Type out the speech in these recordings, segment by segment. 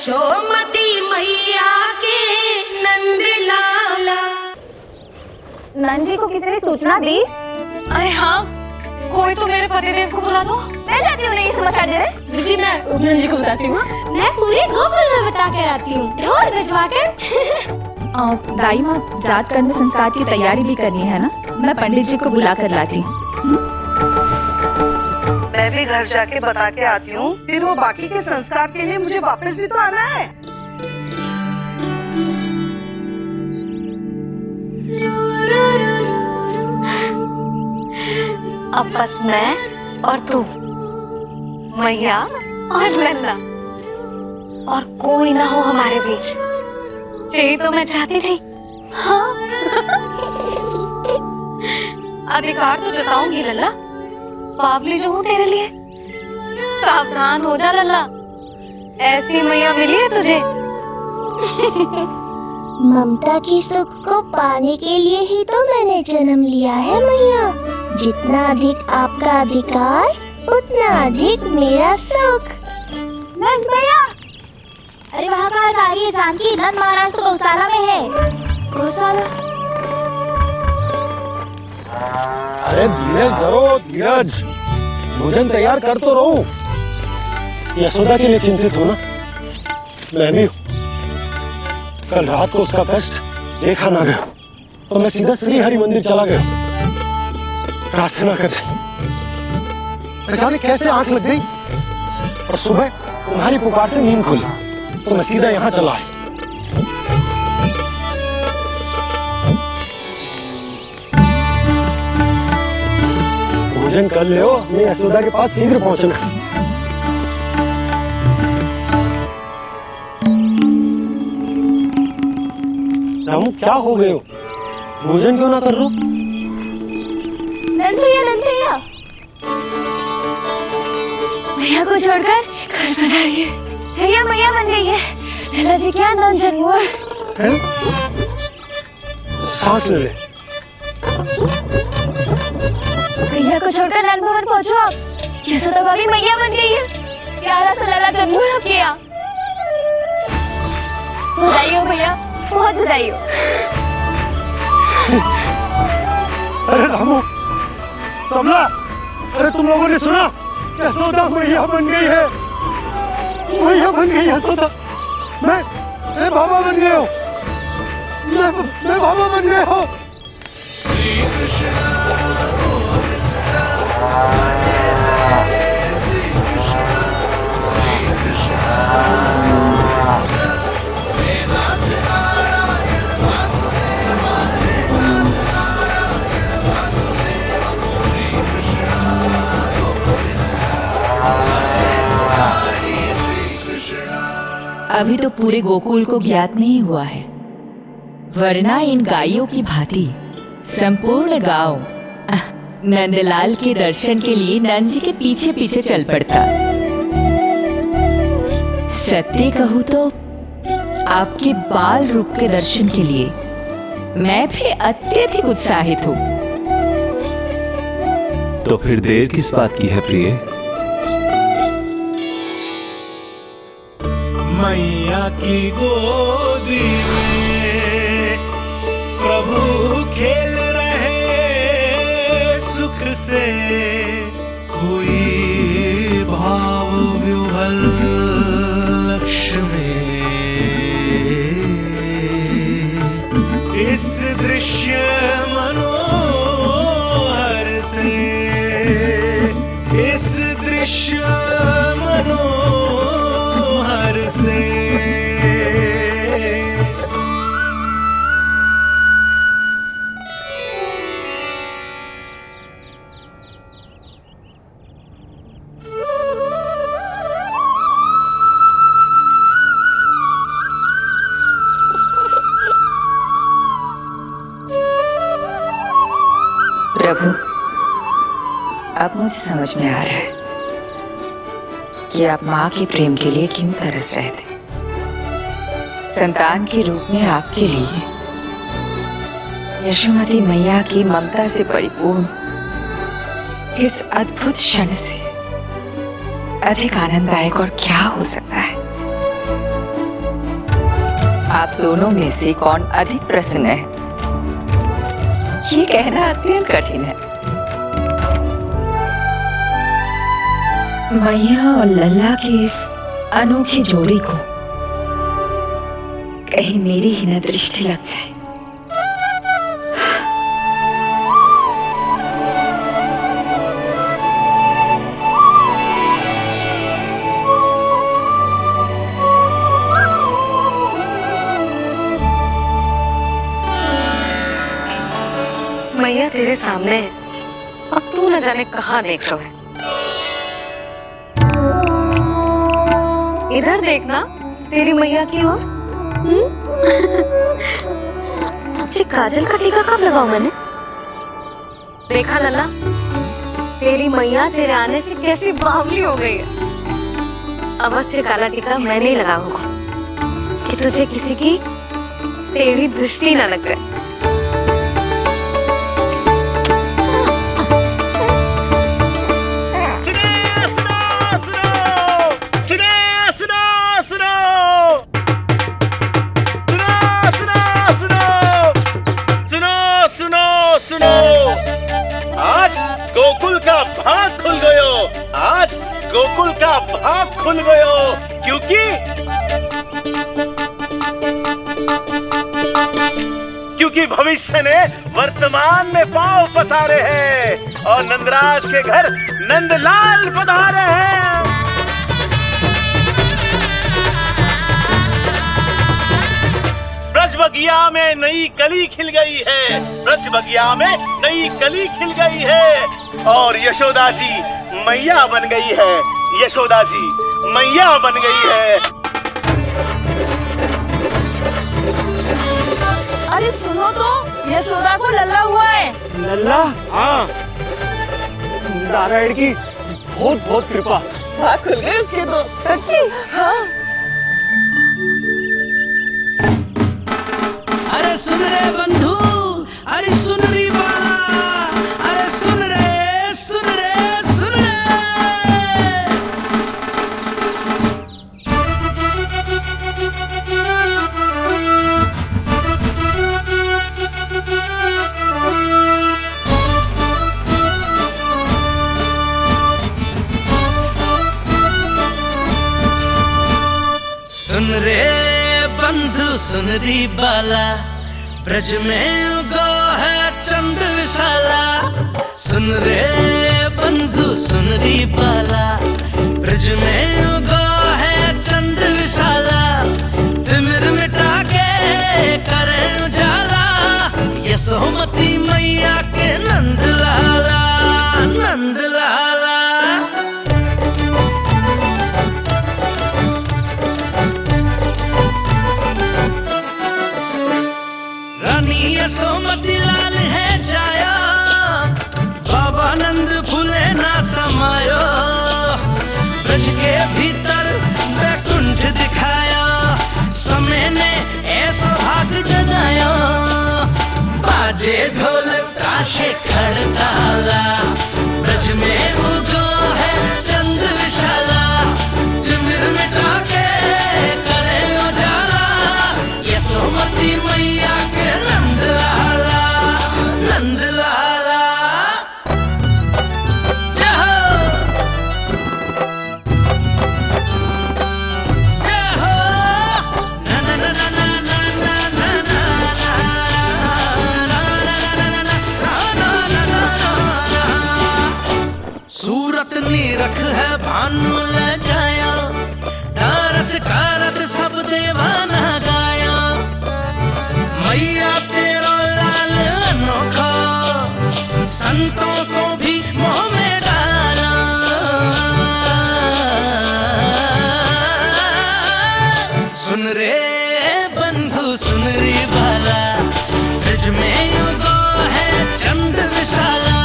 यशोमती मैया के नंद लाला। नंद जी को किसी ने सूचना दी? अरे हाँ, कोई तो मेरे पतिदेव को बुला दो। मैं जाती हूँ, नहीं समाचार दे रहे। जी मैं नंद जी को बताती हूँ। मैं पूरे गोकुल में बता कर आती हूँ, ढोल भिजवा कर। दाई माँ, जात कर्म संस्कार की तैयारी भी करनी है ना, मैं पंडित जी को बुला कर लाती हूँ। मैं भी घर जाके बता के आती हूँ, फिर वो बाकी के संस्कार के लिए मुझे वापस भी तो आना है। अब बस मैं और तू, मैया और लल्ला, और कोई ना हो हमारे बीच। यही तो मैं चाहती थी। हाँ। अधिकार तो जताऊंगी लल्ला, बावली जो हूँ तेरे लिए। सावधान हो जा लल्ला, ऐसी मैया मिली है तुझे। ममता की सुख को पाने के लिए ही तो मैंने जन्म लिया है मैया। जितना अधिक आपका अधिकार, उतना अधिक मेरा सुख। नंद भैया, अरे वहाँ कहाँ जा रही है जानकी? नंद महाराज तो गौशाला में है। गौशाला? अरे धीरज धरो, धीरज। भोजन तैयार कर तो रहो। यशोदा के लिए चिंतित हो ना? मैं भी हूँ। कल रात को उसका कष्ट देखा ना गया तो मैं सीधा श्री हरि मंदिर चला गया प्रार्थना कर। जाने कैसे आंख लग गई और सुबह तुम्हारी पुकार से नींद खुली तो मैं सीधा यहाँ चला आया। भोजन कर ले, अपनी यशोदा के पास शीघ्र पहुंचना। रामू, क्या हो गए हो? भोजन क्यों ना कर रहे हो? नंद भैया, मैया को छोड़कर घर पधारी है। भैया मैया बन गई है। लल्ला जी क्या नंद जन्म है? सांस ले ले। भैया को छोड़कर नंद भवन पहुंचो आप। यशोदा भाभी मैया बन गई है। प्यारा सा लल्ला जन्म हुआ आपके यहाँ। बधाई हो भैया, बहुत बधाई हो। अरे रामू, कमला, अरे तुम लोगों ने सुना? यशोदा मैया बन गई है। मैया बन गई यशोदा। मैं बाबा बन गया हूँ। मैं बाबा बन गया हूँ। अभी तो पूरे गोकुल को ज्ञात नहीं हुआ है, वरना इन गायों की भांति संपूर्ण गांव नंदलाल के दर्शन के लिए नंद जी के पीछे पीछे चल पड़ता। सत्य कहूँ तो आपके बाल रूप के दर्शन के लिए मैं भी अत्यधिक उत्साहित हूँ। तो फिर देर किस बात की है प्रिय? मैया की गोदी में प्रभु खेल रहे सुख से, कोई भाव व्यूहल लक्ष्य में। इस दृश्य मनोहर से, इस दृश्य मनोहर से। प्रभु, अब मुझे समझ में आ रहा है कि आप माँ के प्रेम के लिए क्यों तरस रहे थे। संतान के रूप में आपके लिए यशोमती मैया की ममता से परिपूर्ण इस अद्भुत क्षण से अधिक आनंददायक और क्या हो सकता है। आप दोनों में से कौन अधिक प्रसन्न है, ये कहना अत्यंत कठिन है। मैया और लल्ला की इस अनोखी जोड़ी को कहीं मेरी ही न दृष्टि लग जाए। मैया तेरे सामने है, अब तू न जाने कहाँ देख रहा है। इधर देखना तेरी मैया की ओर। अच्छी काजल का टीका कब लगाऊं मैंने? देखा लल्ला, तेरी मैया तेरे आने से कैसी बावली हो गई है। अवश्य काला टीका मैंने ही लगा होगा कि तुझे किसी की तेरी दृष्टि न लग जाए। गोकुल का भाग खुल गयो, आज गोकुल का भाग खुल गयो, क्योंकि भविष्य ने वर्तमान में पांव पसारे हैं और नंदराज के घर नंदलाल पधारे हैं। ब्रज बगिया में नई कली खिल गई है, ब्रज बगिया में नई कली खिल गई है और यशोदा जी मैया बन गई है, यशोदा जी मैया बन गई है। अरे सुनो तो, यशोदा को लल्ला हुआ है। लल्ला? हाँ, नारायण की बहुत बहुत कृपा। भाग खुल गए उसके तो। सच्ची? हाँ। अरे सुन रे बंधु, अरे सुन रे बाला, अरे सुन रे, सुन रे, सुन रे। सुन रे बंधु, सुन री बाला, ब्रज में उगो है चंद विशाला। सुन रे बंधु, सुन री बाला, ब्रज में उगो है चंद विशाला। तिमिर मिटा के करे उजाला, यशोमती मैया के नंद लाला, नंद लाला। रानी यशोमती लाल है जाया, बाबा नंद फूले ना समायो। ब्रज के भीतर बैकुंठ दिखाया, समय ने ऐसा भाग जगाया। बाजे ढोल ताशे खड़ताला, ब्रज में उगो है चंद विशाला। तिमिर मिटा के करे उजाला, यशोमती मैया के नंद लाला, नंद लाला। जय हो, जय हो। ना ना ना ना ना ना ना ना ना ना ना ना। सूरत निरख है भानु ल जाया, दारस कारत सब देवाना गाया। मैया तेरा लाल अनोखा, संतों को भी मोह में डाला। सुन रे बंधु, सुन रे बाला, ब्रज में उगो है चंद विशाला।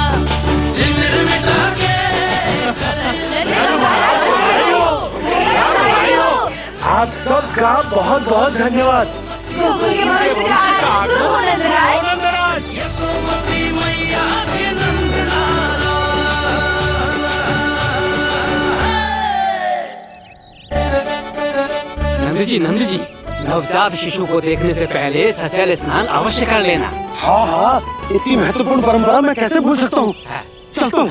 तिमिर मिटा के आप सबका बहुत बहुत धन्यवाद। यशोमती मैया के नंद लाला। नंद जी, नवजात शिशु को देखने से पहले सचैल स्नान अवश्य कर लेना। हाँ हाँ, इतनी महत्वपूर्ण परंपरा मैं कैसे भूल सकता हूँ। चलता हूँ।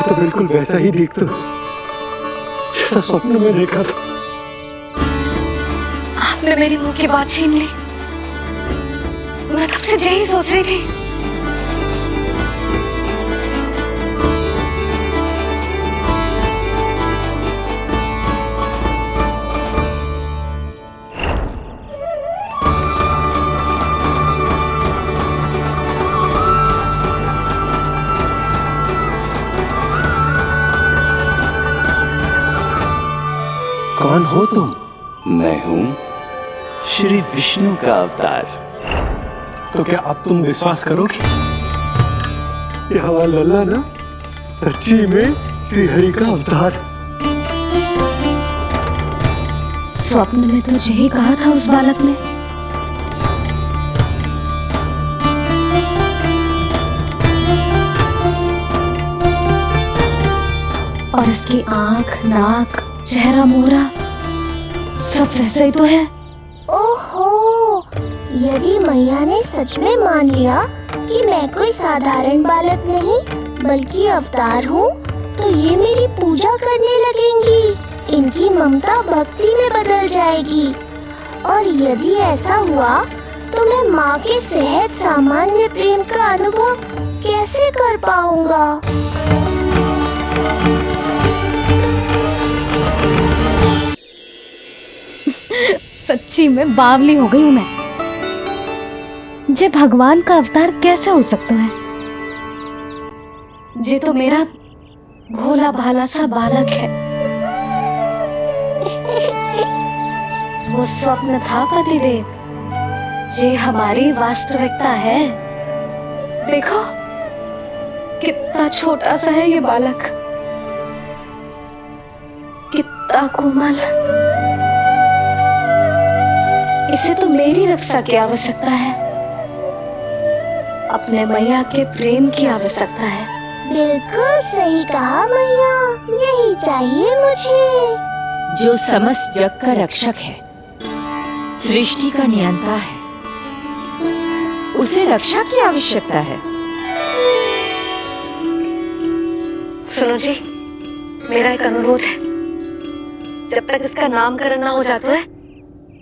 तो बिल्कुल वैसा ही दिखता जैसा स्वप्न में देखा था। आपने मेरी मुंह की बात छीन ली। मैं तब से यही सोच रही थी। कौन हो तुम? मैं हूँ श्री विष्णु का अवतार। तो क्या अब तुम विश्वास करोगे? ये हमारा लल्ला ना सच्ची में श्री हरि का अवतार। स्वप्न में तो यही कहा था उस बालक ने। और इसकी आंख, नाक, चेहरा, मोहरा सब वैसा ही तो है। ओहो, यदि मैया ने सच में मान लिया कि मैं कोई साधारण बालक नहीं बल्कि अवतार हूँ, तो ये मेरी पूजा करने लगेंगी। इनकी ममता भक्ति में बदल जाएगी। और यदि ऐसा हुआ तो मैं माँ के सहज सामान्य प्रेम का अनुभव कैसे कर पाऊंगा? सच्ची में बावली हो गई हूँ मैं। जे भगवान का अवतार कैसे हो सकता है? जे तो मेरा भोला भाला सा बालक है। वो स्वप्न था पतिदेव, जे हमारी वास्तविकता है। देखो कितना छोटा सा है ये बालक, कितना कोमल। इसे तो मेरी रक्षा की आवश्यकता है, अपने मैया के प्रेम की आवश्यकता है। बिल्कुल सही कहा मैया, यही चाहिए मुझे। जो समस्त जग का रक्षक है, सृष्टि का नियंता है, उसे रक्षा की आवश्यकता है। सुनो जी, मेरा एक अनुरोध है, जब तक इसका नामकरण ना हो जाता है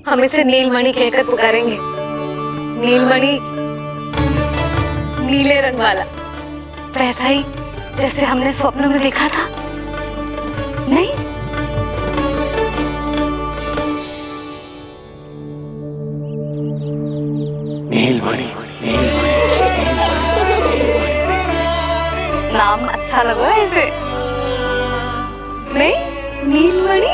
हम इसे नीलमणि कहकर पुकारेंगे। नीलमणि, नीले रंग वाला, वैसा ही जैसे हमने स्वप्न में देखा था। नहीं? नीलमणि। नाम अच्छा लगा है इसे? नहीं? नीलमणि?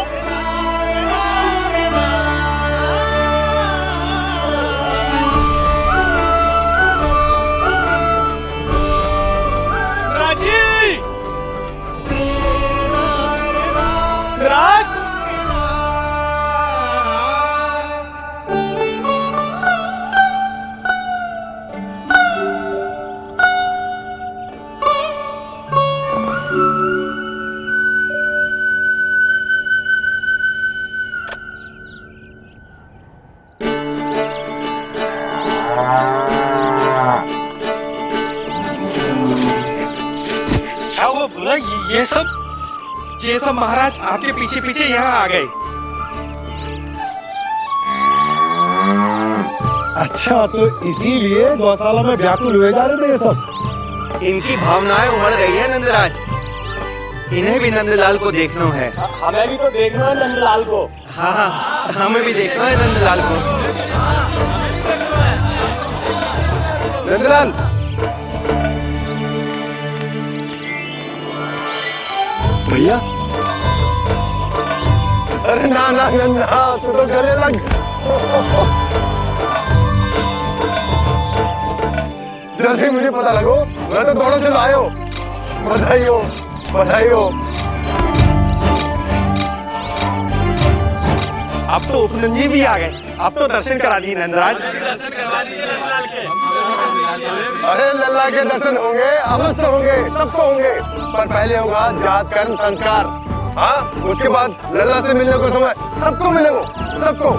ये सब महाराज आपके पीछे पीछे यहाँ आ गए। अच्छा, तो इसीलिए गौशाला में व्याकुल हुए जा रहे थे ये सब। इनकी भावनाएं उमड़ रही है नंदराज। इन्हें भी नंदलाल को देखना है। हमें भी तो देखना है नंदलाल को। हाँ, हमें भी देखना है नंदलाल को। नंदलाल, भैया। अरे ना ना ना, तू तो गले लग। जैसे मुझे पता लगो मैं तो दौड़ो चलो आयो। बधाई हो, बधाई हो। अब तो उपनंद भी आ गए। अब तो दर्शन करा दिए नंदराज। अरे लल्ला के दर्शन होंगे, अवश्य होंगे, सबको होंगे, पर पहले होगा जात कर्म संस्कार। हाँ, उसके बाद लल्ला से मिलने को समय सबको मिलेगा, सबको।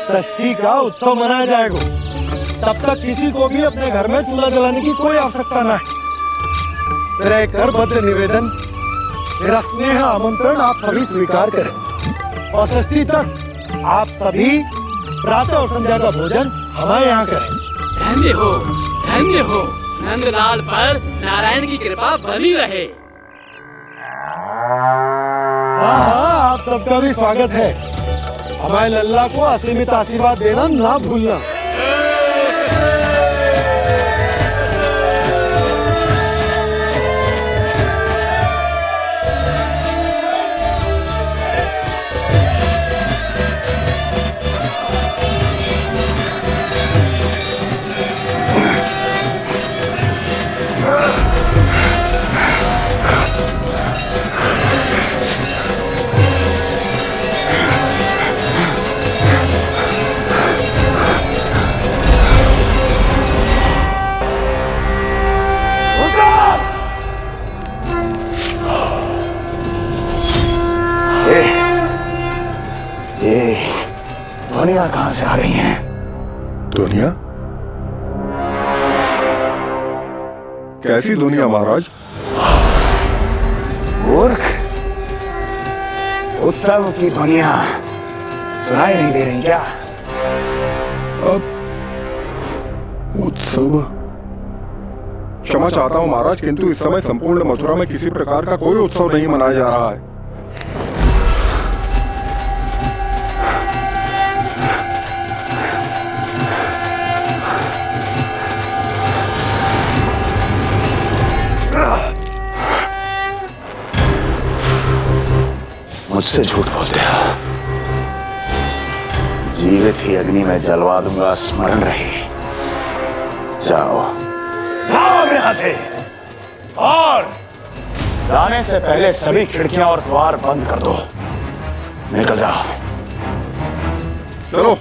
षष्ठी का उत्सव मनाया जाएगा। तब तक किसी को भी अपने घर में चूल्हा जलाने की कोई आवश्यकता न है। मेरा एक करबद्ध निवेदन, मेरा स्नेह आमंत्रण आप सभी स्वीकार करें और षष्ठी तक आप सभी प्रातः और संध्या का भोजन हमारे यहाँ करें। धन्य हो, धन्य हो। नंदलाल पर नारायण की कृपा बनी रहे। हाँ, आप सबका भी स्वागत है। हमारे लल्ला को असीमित आशीर्वाद देना ना भूलना। ध्वनियां कहां से आ रही हैं? ध्वनियां? कैसी ध्वनियां महाराज? मूर्ख, उत्सव की ध्वनियां सुनाई नहीं दे रही क्या? अब उत्सव? क्षमा चाहता हूं महाराज, किंतु इस समय संपूर्ण मथुरा में किसी प्रकार का कोई उत्सव नहीं मनाया जा रहा है। मुझसे झूठ बोलते हो। जीवित ही अग्नि में जलवा दूंगा, स्मरण रहे। जाओ, जाओ यहां से, और जाने से पहले सभी खिड़कियां और द्वार बंद कर दो। निकल जाओ। चलो।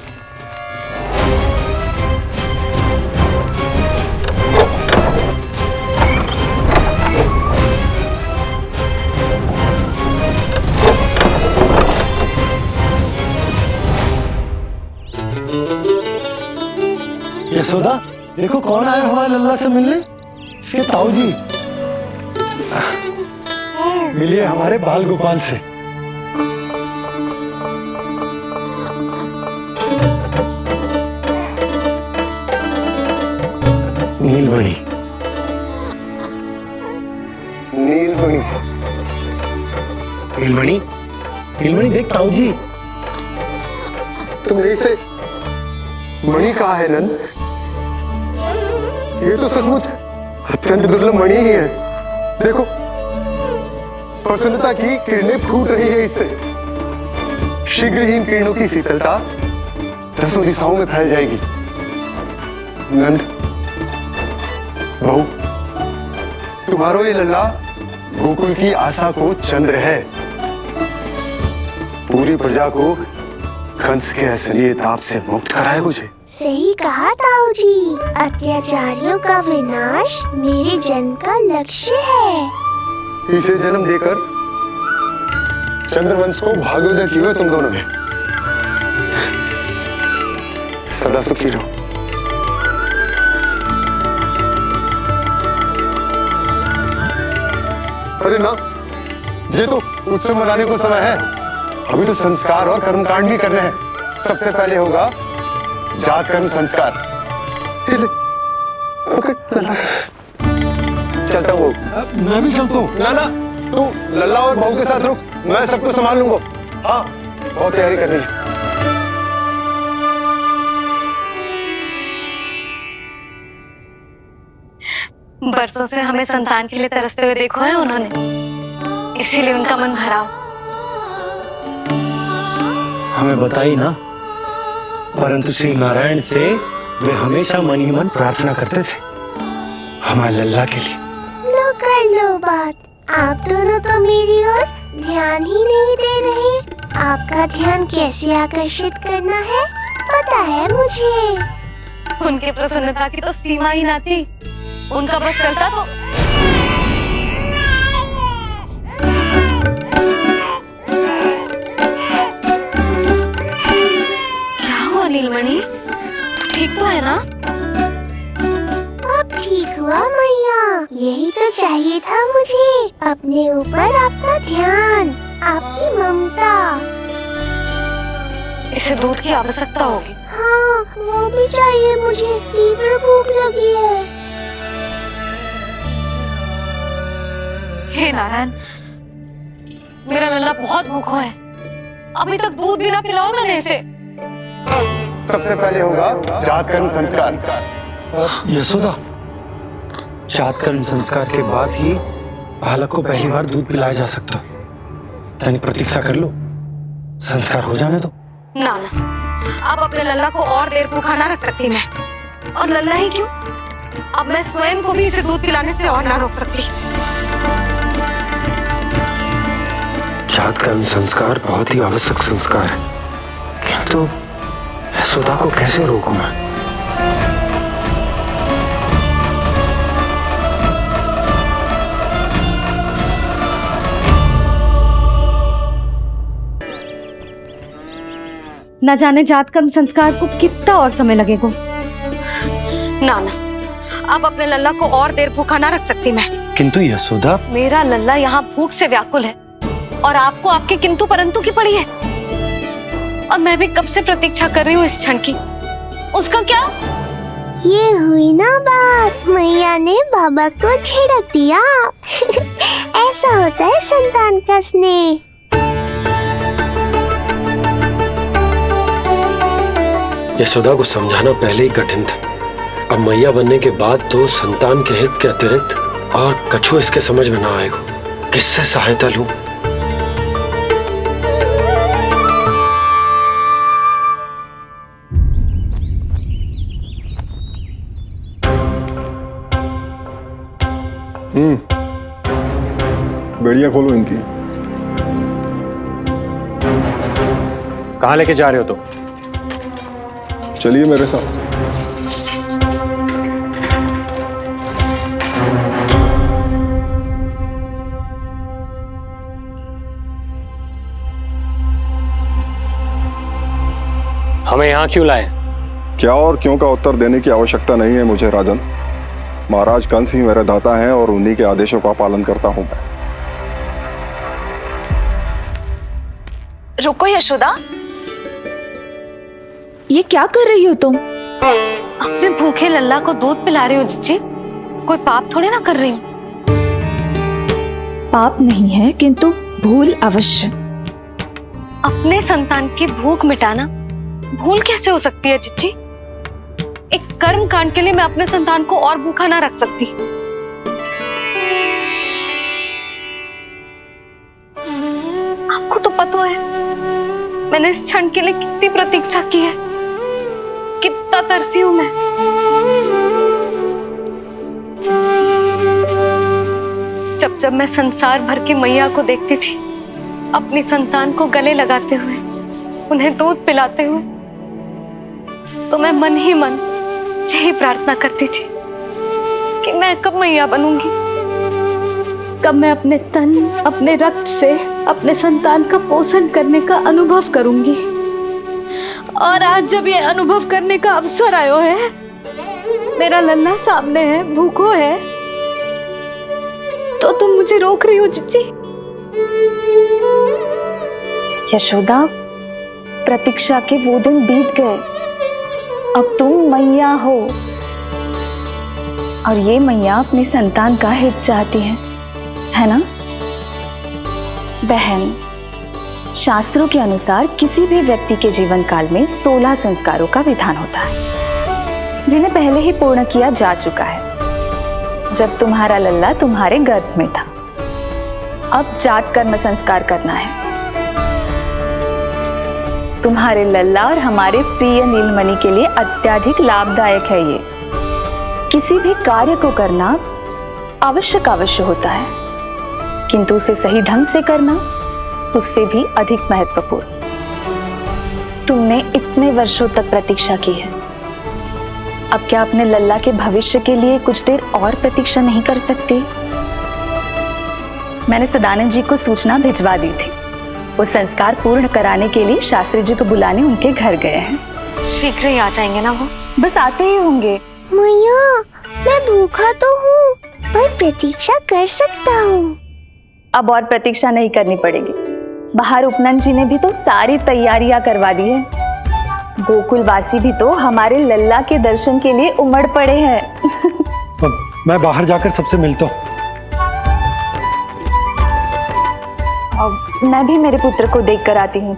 यशोदा, देखो कौन आया हुआ है लल्ला से मिलने। इसके ताऊ जी। मिलिए हमारे बाल गोपाल से। नीलमणि, नीलमणि, नीलमणि, नीलमणि देख ताऊ जी। तुमने इसे मणि कहा है नंद? ये तो सचमुच अत्यंत दुर्लभ मणि ही है। देखो, प्रसन्नता की किरणें फूट रही है इससे। शीघ्र ही इन किरणों की शीतलता दसों दिशाओं में फैल जाएगी। नंद, बहू, तुम्हारो ये लल्ला गोकुल की आशा को चंद्र है। पूरी प्रजा को कंस के असली ताप से मुक्त कराए मुझे। सही कहा ताऊ जी, अत्याचारियों का विनाश मेरे जन्म का लक्ष्य है। इसे जन्म देकर चंद्रवंश को भाग्योदय किया तुम दोनों ने। सदा सुखी रहो। अरे ना, ये तो उत्सव मनाने को समय है। अभी तो संस्कार और कर्मकांड भी करने हैं। सबसे पहले होगा जात कर्म संस्कार। चलता हूँ। मैं भी चलता हूँ। ना ना, तू लल्ला और बहू के साथ रुक, मैं सबको संभाल लूंगा। हाँ, बहुत तैयारी करनी है। बरसों से हमें संतान के लिए तरसते हुए देखो है उन्होंने, इसीलिए उनका मन भरा। हमें बताई ना, परंतु श्री नारायण से वे हमेशा मन ही मन प्रार्थना करते थे हमारे लल्ला के लिए। लो कर लो बात, आप दोनों तो मेरी ओर ध्यान ही नहीं दे रहे। आपका ध्यान कैसे आकर्षित करना है पता है मुझे। उनकी प्रसन्नता की तो सीमा ही ना थी। उनका बस चलता तो क्या हुआ नीलमणि, तू ठीक तो है ना? अब ठीक हुआ मैया, यही तो चाहिए था मुझे। अपने ऊपर आपका ध्यान, आपकी ममता। इसे दूध की आवश्यकता होगी। हाँ, वो भी चाहिए मुझे, तीव्र भूख लगी है। हे नारायण, मेरा लल्ला बहुत भूखा है। अभी तक दूध भी ना पिलाओ मैंने इसे। सबसे पहले होगा जात कर्म संस्कार। यशोदा, जात कर्म संस्कार के बाद ही बालक को पहली बार दूध पिलाया जा सकता। तनिक प्रतीक्षा कर लो, संस्कार हो जाने दो। ना ना, अब अपने लल्ला को और देर भूखा ना रख सकती मैं। और लल्ला ही क्यों, अब मैं स्वयं को भी इसे दूध पिलाने से और ना रोक सकती। जात कर्म संस्कार बहुत ही आवश्यक संस्कार है, किंतु यशोदा को कैसे रोकूं मैं? न जाने जात कर्म संस्कार को कितना और समय लगेगा। ना ना, अब अपने लल्ला को और देर भूखा ना रख सकती मैं। किंतु यशोदा, मेरा लल्ला यहाँ भूख से व्याकुल है और आपको आपके किंतु परंतु की पड़ी है। और मैं भी कब से प्रतीक्षा कर रही हूँ इस क्षण की। उसका क्या? ये हुई ना बात, मैया ने बाबा को झिड़क दिया। ऐसा होता है संतान का स्नेह। यशोदा को समझाना पहले ही कठिन था। अब मैया बनने के बाद तो संतान के हित के अतिरिक्त और कछु इसके समझ में ना आएगा। किससे सहायता लूं? बेड़ियां खोलो इनकी। कहाँ लेके जा रहे हो तुम? चलिए मेरे साथ। हमें यहाँ क्यों लाए? क्या और क्यों का उत्तर देने की आवश्यकता नहीं है मुझे राजन। महाराज कंस ही मेरे दाता हैं और उन्हीं के आदेशों का पालन करता हूं मैं। रुको यशोदा, ये क्या कर रही हो तुम? अपने भूखे लल्ला को दूध पिला रही हो जीजी। कोई पाप थोड़ी ना कर रही हूँ। पाप नहीं है, किंतु भूल अवश्य। अपने संतान की भूख मिटाना भूल कैसे हो सकती है जीजी? एक कर्म कांड के लिए मैं अपने संतान को और भूखा ना रख सकती। आपको तो पता है मैंने इस क्षण के लिए कितनी प्रतीक्षा की है, कितना तरसी हूं मैं। जब जब मैं संसार भर की मैया को देखती थी अपनी संतान को गले लगाते हुए, उन्हें दूध पिलाते हुए, तो मैं मन ही मन यही प्रार्थना करती थी कि मैं कब मैया बनूंगी, कब मैं अपने तन अपने रक्त से अपने संतान का पोषण करने का अनुभव करूंगी। और आज जब ये अनुभव करने का अवसर आयो है, मेरा लल्ला सामने है, भूखो है, तो तुम मुझे रोक रही हो जीजी? यशोदा, प्रतीक्षा के वो दिन बीत गए। अब तुम मैया हो और ये मैया अपने संतान का हित चाहती है ना? बहन, शास्त्रों के अनुसार किसी भी व्यक्ति के जीवन काल में 16 संस्कारों का विधान होता है, जिन्हें पहले ही पूर्ण किया जा चुका है जब तुम्हारा लल्ला तुम्हारे गर्भ में था। अब जाट कर्म संस्कार करना है। तुम्हारे लल्ला और हमारे प्रिय नीलमणि के लिए अत्यधिक लाभदायक है ये। किसी भी कार्य को करना अवश्य होता है, किंतु उसे सही ढंग से करना उससे भी अधिक महत्वपूर्ण। तुमने इतने वर्षों तक प्रतीक्षा की है, अब क्या अपने लल्ला के भविष्य के लिए कुछ देर और प्रतीक्षा नहीं कर सकती? मैंने सदानंद जी को सूचना भिजवा दी थी। वो संस्कार पूर्ण कराने के लिए शास्त्री जी को बुलाने उनके घर गए हैं। शीघ्र ही आ जाएंगे ना वो? बस आते ही होंगे। मैया, मैं भूखा तो हूँ पर प्रतीक्षा कर सकता हूँ। अब और प्रतीक्षा नहीं करनी पड़ेगी। बाहर उपनंद जी ने भी तो सारी तैयारियां करवा दी है। गोकुलवासी भी तो हमारे लल्ला के दर्शन के लिए उमड़ पड़े हैं। मैं बाहर जाकर सबसे मिलता हूँ। मैं भी मेरे पुत्र को देख कर आती हूँ।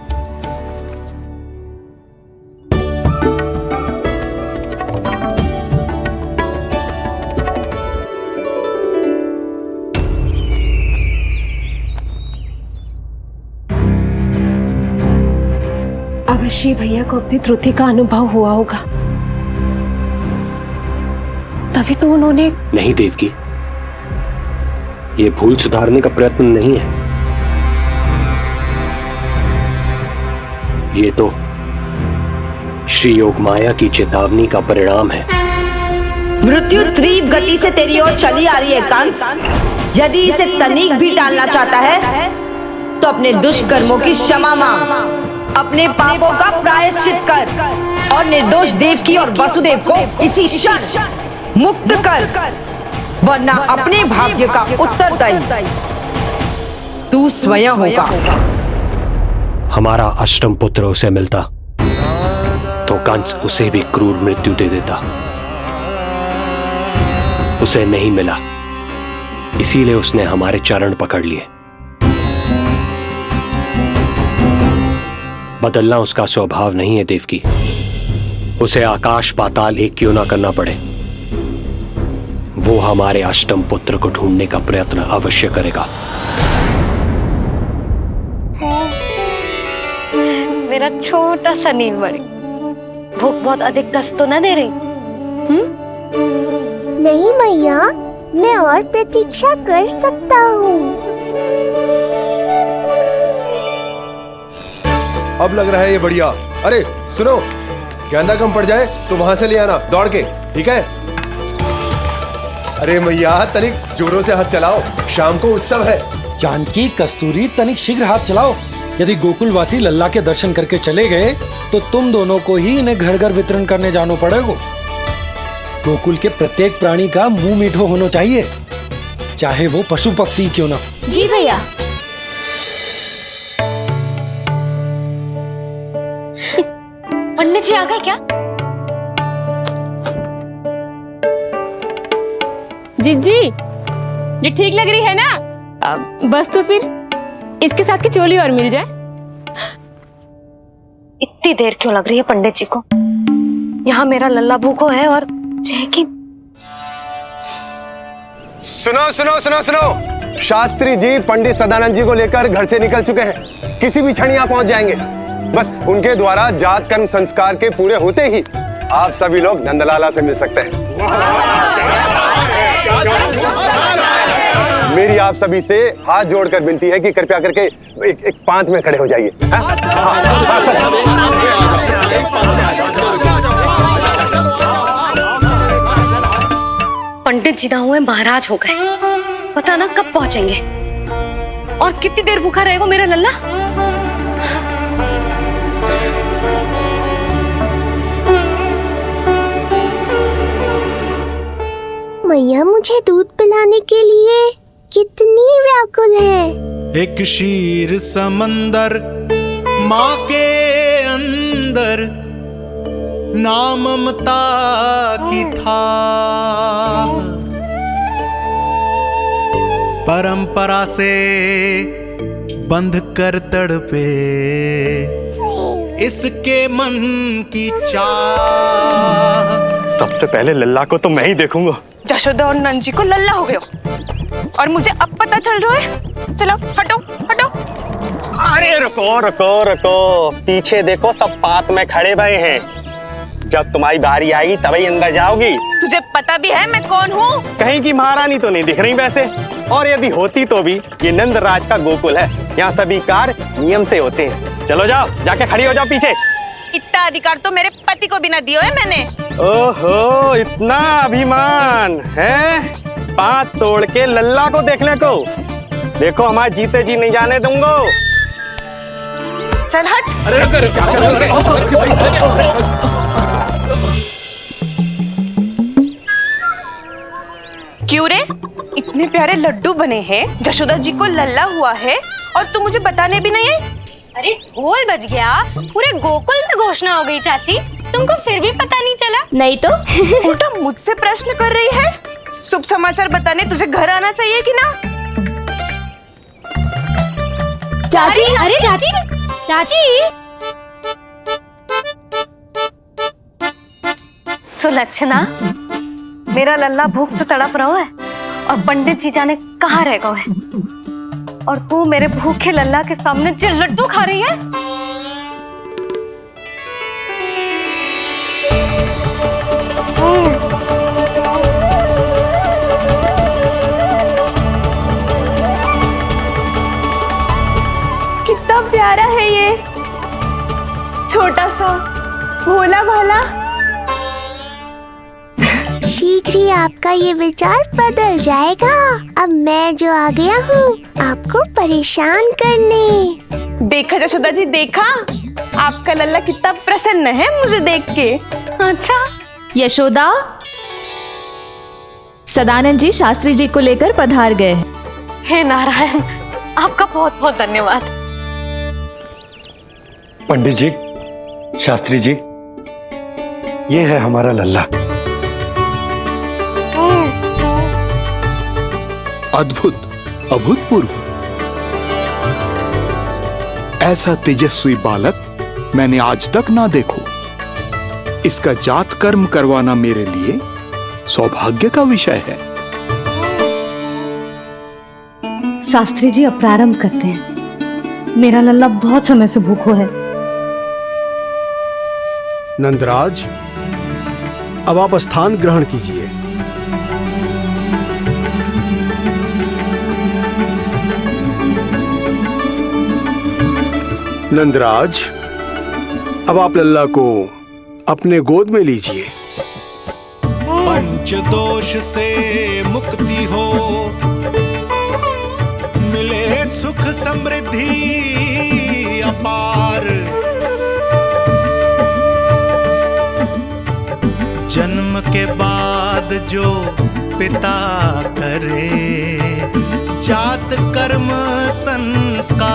अवश्य भैया को अपनी त्रुटि का अनुभव हुआ होगा, तभी तो उन्होंने। नहीं देवकी, ये भूल सुधारने का प्रयत्न नहीं है, ये तो श्री योग माया की चेतावनी का परिणाम है। मृत्यु तीव्र गति से तेरी ओर चली आ रही है कंस। यदि इसे तनिक भी टालना चाहता है तो अपने दुष्कर्मों की क्षमा मांग, अपने पापों का प्रायश्चित कर और निर्दोष देवकी और वसुदेव को इसी क्षण मुक्त कर, वरना अपने भाग्य का उत्तरदायी तू स्वयं होगा। हमारा अष्टम पुत्र उसे मिलता तो कंस उसे भी क्रूर मृत्यु दे देता। उसे नहीं मिला, इसीलिए उसने हमारे चरण पकड़ लिए। बदलना उसका स्वभाव नहीं है देवकी। उसे आकाश पाताल एक क्यों ना करना पड़े, वो हमारे अष्टम पुत्र को ढूंढने का प्रयत्न अवश्य करेगा। मेरा छोटा सा नीलमणि, भूख बहुत अधिक कष्ट तो न दे रही? नहीं मैया, मैं और प्रतीक्षा कर सकता हूँ। अब लग रहा है ये बढ़िया। अरे सुनो, गेंदा कम पड़ जाए तो वहां से ले आना दौड़ के, ठीक है? अरे मैया, तनिक जोरों से हाथ चलाओ, शाम को उत्सव है। जानकी, कस्तूरी, तनिक शीघ्र हाथ चलाओ। यदि गोकुलवासी लल्ला के दर्शन करके चले गए तो तुम दोनों को ही इन्हें घर घर वितरण करने जाना पड़ेगा। गोकुल के प्रत्येक प्राणी का मुंह मीठो होना चाहिए, चाहे वो पशु पक्षी क्यों ना। जी भैया। पंडित जी आ गए क्या? जीजी, ये ठीक लग रही है ना? बस तो फिर इसके साथ की चोली और मिल जाए। इतनी देर क्यों लग रही है पंडित जी को? यहाँ मेरा लल्ला भूखो है और जय की। सुनो सुनो सुनो सुनो, शास्त्री जी पंडित सदानंद जी को लेकर घर से निकल चुके हैं। किसी भी क्षण यहाँ पहुंच जाएंगे। बस उनके द्वारा जात कर्म संस्कार के पूरे होते ही आप सभी लोग नंदलाला से मिल सकते हैं। मेरी आप सभी से हाथ जोड़कर विनती है कि कृपया करके एक पांत में खड़े हो जाइए। पंडित जी ना हुए महाराज हो गए, पता ना कब पहुंचेंगे और कितनी देर भूखा रहेगा मेरा लल्ला। मैया मुझे दूध पिलाने के लिए कितनी व्याकुल है। एक शीर समंदर माँ के अंदर, नाम ममता की था, परंपरा से बंध कर तड़पे इसके मन की चाह। सबसे पहले लल्ला को तो मैं ही देखूंगा। जशोदा और नंद जी को लल्ला हो गए हो और मुझे अब पता चल रहा है। चलो हटो हटो। अरे रुको रुको रुको, पीछे देखो, सब पात में खड़े भये हैं। जब तुम्हारी बारी आएगी तभी अंदर जाओगी। तुझे पता भी है मैं कौन हूँ? कहीं की महारानी तो नहीं दिख रही वैसे, और यदि होती तो भी ये नंदराज का गोकुल है, यहाँ सभी कार्य नियम से होते हैं। चलो जाओ, जाके खड़ी हो जाओ पीछे। इतना अधिकार तो मेरे पति को भी ना दिया है मैंने। ओहो, इतना अभिमान है? पांव तोड़ के लल्ला को देखने को। देखो हमारे जीते जी नहीं जाने दूंगा। चल हट। क्यों रे, इतने प्यारे लड्डू बने हैं, जशोदा जी को लल्ला हुआ है और तू मुझे बताने भी नहीं है? अरे ढोल बज गया, पूरे गोकुल में घोषणा हो गई चाची, तुमको फिर भी पता नहीं चला? नहीं तो उल्टा मुझसे प्रश्न कर रही है। शुभ समाचार बताने तुझे घर आना चाहिए कि ना? चाची, अरे चाची, चाची। सुलक्षणा, मेरा लल्ला भूख से तड़प रहा है और पंडित जी जाने कहाँ रह गए हैं, और तू मेरे भूखे लल्ला के सामने जो लड्डू खा रही है। कितना प्यारा है ये, छोटा सा भोला भाला। शीघ्र ही आपका ये विचार बदल जाएगा। अब मैं जो आ गया हूँ आपको परेशान करने। देखा जशोदा जी, देखा आपका लल्ला कितना प्रसन्न है मुझे देख के। अच्छा यशोदा, सदानंद जी शास्त्री जी को लेकर पधार गए। हे नारायण, आपका बहुत बहुत धन्यवाद। पंडित जी, शास्त्री जी, ये है हमारा लल्ला। अद्भुत, अभूतपूर्व। ऐसा तेजस्वी बालक मैंने आज तक ना देखो। इसका जात कर्म करवाना मेरे लिए सौभाग्य का विषय है। शास्त्री जी अब प्रारंभ करते हैं। मेरा लल्ला बहुत समय से भूखो है। नंदराज, अब आप स्थान ग्रहण कीजिए। नंदराज, अब आप लल्ला को अपने गोद में लीजिए। पंच दोष से मुक्ति हो, मिले सुख समृद्धि अपार। जन्म के बाद बाद जो पिता करे, जात कर्म संस्कार।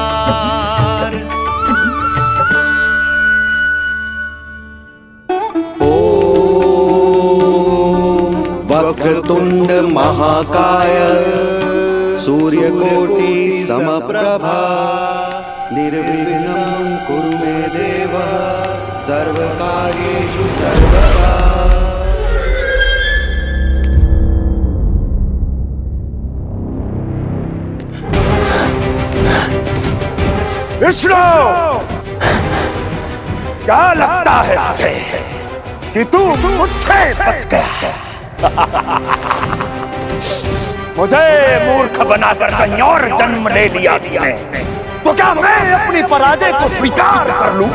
वक्रतुंड महाकाय सूर्यकोटि समप्रभा निर्विघ्नं कुरु मे देव सर्वकार्येषु सर्वदा। विष्णु, क्या लगता है तुझे कि तू मुझसे बच गया है? मुझे मूर्ख बनाकर कहीं और जन्म ले लिया तुमने, तो क्या मैं अपनी पराजय को स्वीकार कर लूं?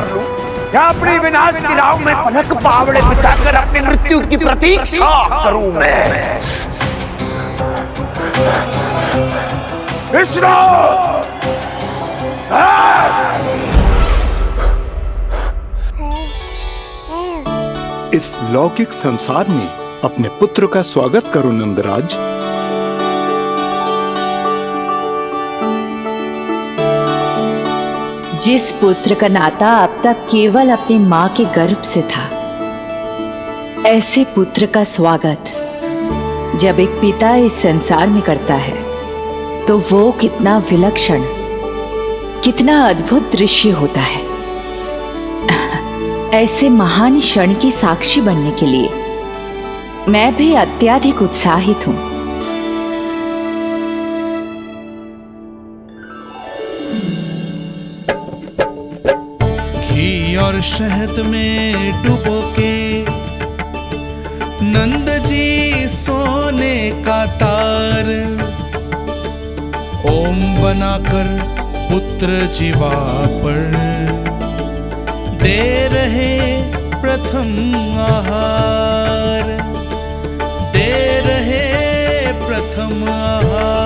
या अपनी विनाश की राह में पलक पावड़े बिछाकर अपनी मृत्यु की प्रतीक्षा करूं मैं? विष्णु, इस लौकिक संसार में अपने पुत्र का स्वागत करो नंदराज। जिस पुत्र का नाता अब तक केवल अपनी मां के गर्भ से था, ऐसे पुत्र का स्वागत जब एक पिता इस संसार में करता है तो वो कितना विलक्षण, कितना अद्भुत दृश्य होता है। ऐसे महान क्षण की साक्षी बनने के लिए मैं भी अत्यधिक उत्साहित हूं। घी और शहद में डुबो के नंद जी सोने का तार, ओम बनाकर पुत्र जीवा पर दे रहे प्रथम आहार, दे रहे प्रथम आहार।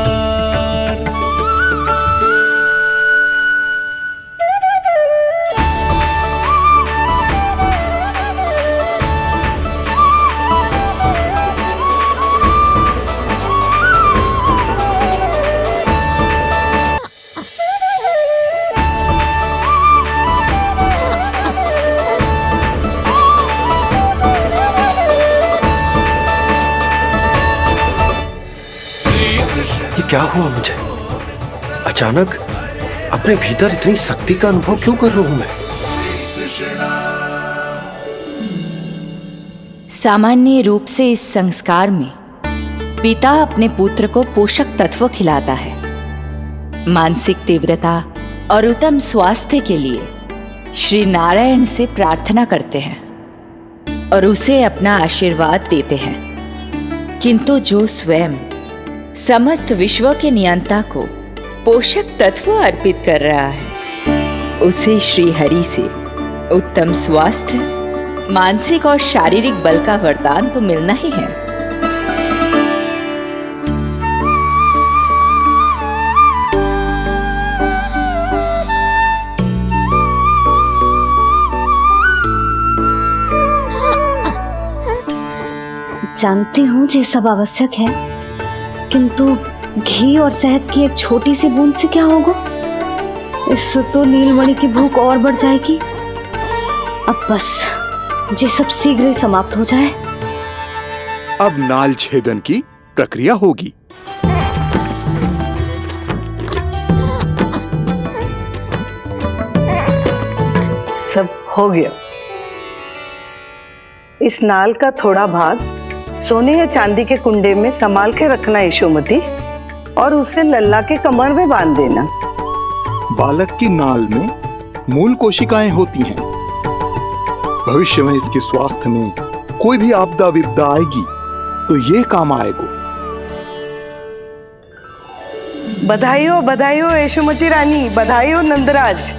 क्या हुआ मुझे? अचानक अपने भीतर इतनी शक्ति का अनुभव क्यों कर रहा हूं मैं? सामान्य रूप से इस संस्कार में पिता अपने पुत्र को पोषक तत्व खिलाता है। मानसिक तीव्रता और उत्तम स्वास्थ्य के लिए श्री नारायण से प्रार्थना करते हैं और उसे अपना आशीर्वाद देते हैं। किंतु जो स्वयं समस्त विश्व के नियंता को पोषक तत्व अर्पित कर रहा है, उसे श्री हरि से उत्तम स्वास्थ्य, मानसिक और शारीरिक बल का वरदान तो मिलना ही है। जानती हूँ ये सब आवश्यक है, किंतु घी और शहद की एक छोटी सी बूंद से क्या होगा? इससे तो नीलमणि की भूख और बढ़ जाएगी। अब बस ये सब शीघ्र ही समाप्त हो जाए। अब नाल छेदन की प्रक्रिया होगी। सब हो गया। इस नाल का थोड़ा भाग सोने या चांदी के कुंडे में संभाल के रखना यशोमती, और उसे लल्ला के कमर में बांध देना। बालक की नाल में मूल कोशिकाएं होती हैं। भविष्य में इसके स्वास्थ्य में कोई भी आपदा विपदा आएगी तो ये काम आएगा। बधाई हो यशोमती रानी, बधाई हो नंदराज।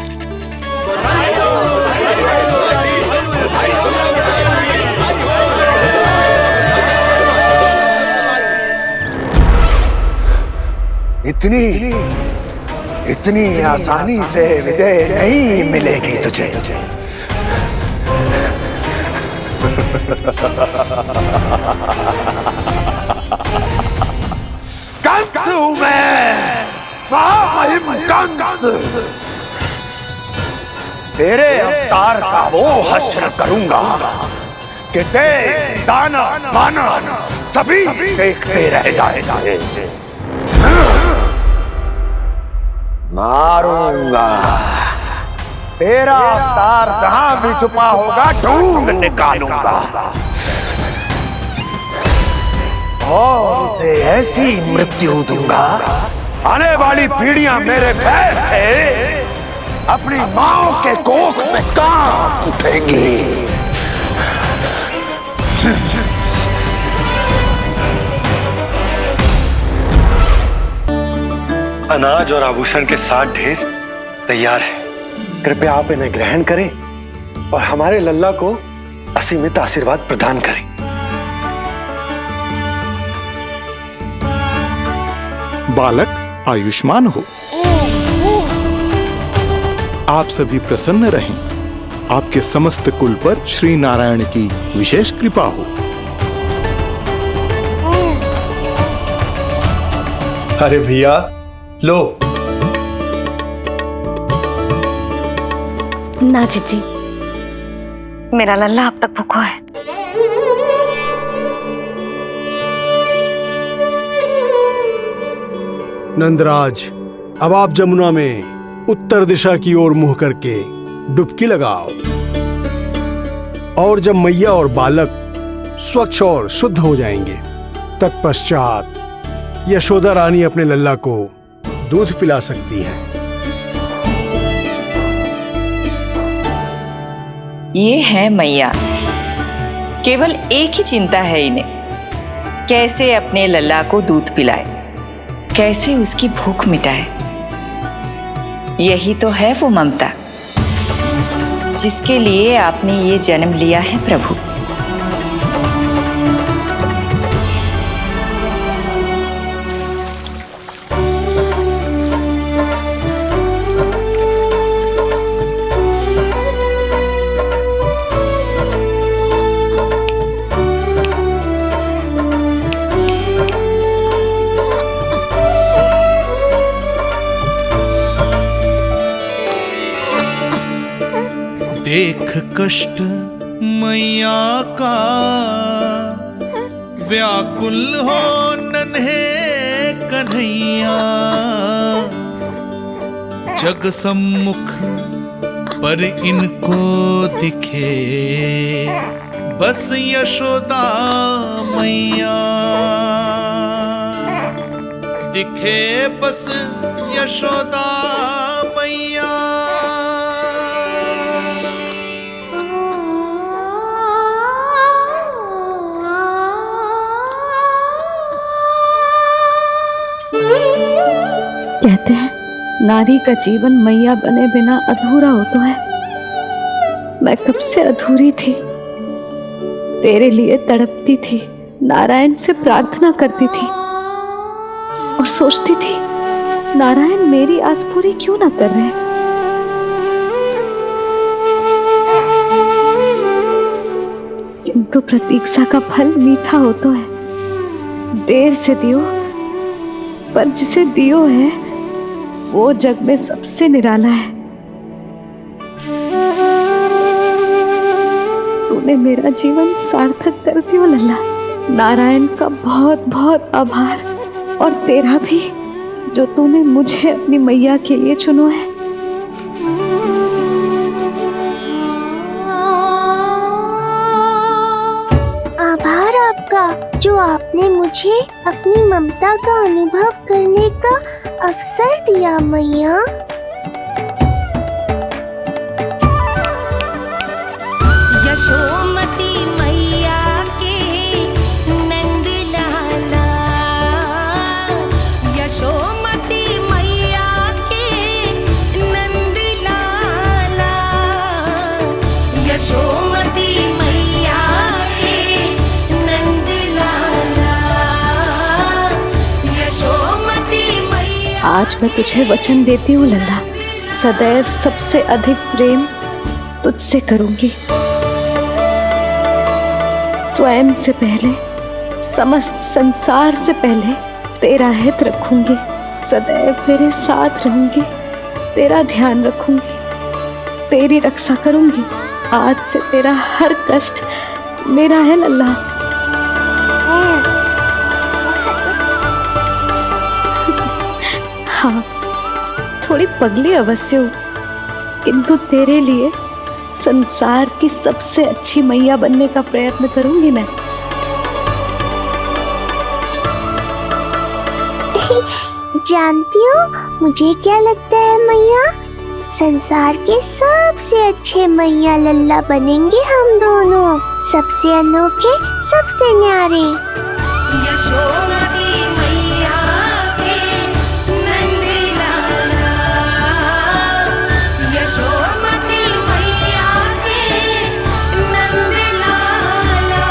इतनी आसानी से विजय नहीं मिलेगी तुझे। कंस हूं मैं, महामहिम कंस। तेरे अवतार का वो हश्र करूंगा कि देश, दानव, मानव सभी देखते रह जाएंगे। मारूंगा, तेरा अवतार जहां भी छुपा होगा ढूंढ निकालूंगा और उसे ऐसी मृत्यु दूंगा, आने वाली पीढ़ियां मेरे भय से अपनी मां के कोख में कांप उठेंगी। अनाज और आभूषण के साथ ढेर तैयार है, कृपया आप इन्हें ग्रहण करें और हमारे लल्ला को असीमित आशीर्वाद प्रदान करें। बालक आयुष्मान हो, आप सभी प्रसन्न रहें, आपके समस्त कुल पर श्री नारायण की विशेष कृपा हो। अरे भैया लो। ना जीजी, मेरा लल्ला अब तक भूखा है। नंदराज, अब आप जमुना में उत्तर दिशा की ओर मुंह करके डुबकी लगाओ और जब मैया और बालक स्वच्छ और शुद्ध हो जाएंगे, तत्पश्चात यशोदा रानी अपने लल्ला को दूध पिला सकती है। ये है मैया, केवल एक ही चिंता है इन्हें, कैसे अपने लल्ला को दूध पिलाए, कैसे उसकी भूख मिटाए। यही तो है वो ममता जिसके लिए आपने ये जन्म लिया है प्रभु। देख कष्ट मैया का, व्याकुल हो नन्हे कन्हैया। जग सम्मुख पर इनको दिखे बस यशोदा मैया, दिखे बस यशोदा मैया। कहते हैं नारी का जीवन मैया बने बिना अधूरा होता है। मैं कब से अधूरी थी, तेरे लिए तड़पती थी, नारायण से प्रार्थना करती थी और सोचती थी नारायण मेरी आस पूरी क्यों ना कर रहे। किंतु प्रतीक्षा का फल मीठा होता है, देर से दियो पर जिसे दियो है वो जग में सबसे निराला है। तूने मेरा जीवन सार्थक कर दियो लल्ला। नारायण का बहुत बहुत आभार, और तेरा भी जो तूने मुझे अपनी मैया के लिए चुनो है। आभार आपका जो आपने मुझे अपनी ममता का अनुभव करने का अवसर दिया मैया। यशोमती मैया के नंद लाला, यशोमती मैया के नंद लाला, यशोमती मैया के नंद लाला, यशोमती मैया। आज मैं तुझे वचन देती हूँ लल्ला, सदैव सबसे अधिक प्रेम तुझसे करूंगी। स्वयं से पहले समस्त संसार से पहले तेरा हित रखूंगी, सदैव तेरे साथ रहूंगी, तेरा ध्यान रखूंगी, तेरी रक्षा करूंगी। आज से तेरा हर कष्ट मेरा है लल्ला। हाँ, थोड़ी पगली अवश्य हूँ, किंतु तेरे लिए संसार की सबसे अच्छी मैया बनने का प्रयत्न करूंगी मैं। जानती हो मुझे क्या लगता है मैया? संसार के सबसे अच्छे मैया लल्ला बनेंगे हम दोनों, सबसे अनोखे, सबसे न्यारे। यशोमती मैया के नंद लाला, यशोमती मैया के नंद लाला।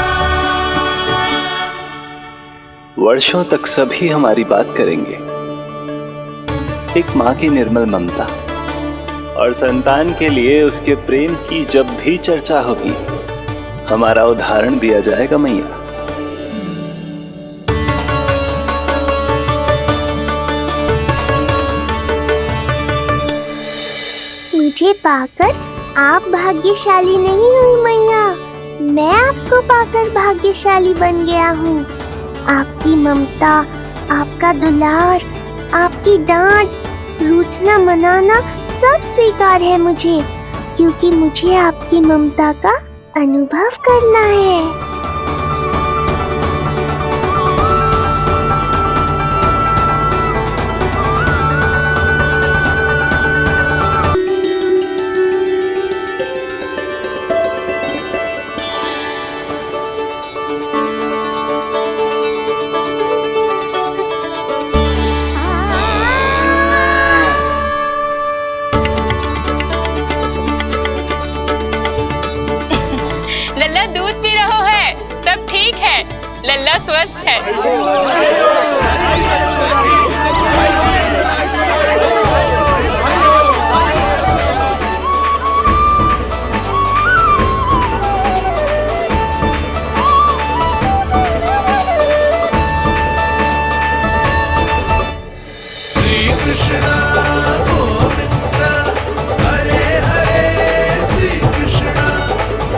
वर्षों तक सभी हमारी बात करेंगे। एक माँ की निर्मल ममता और संतान के लिए उसके प्रेम की जब भी चर्चा होगी, हमारा उदाहरण दिया जाएगा मैया। मुझे पाकर आप भाग्यशाली नहीं हुई मैया, मैं आपको पाकर भाग्यशाली बन गया हूँ। आपकी ममता, आपका दुलार, आपकी डांट, रूठना मनाना सब स्वीकार है मुझे, क्योंकि मुझे आपकी ममता का अनुभव करना है। लल्ला दूध पी रहा है, सब ठीक है, लल्ला स्वस्थ है। श्री कृष्ण गोविंद हरे हरे, श्री कृष्ण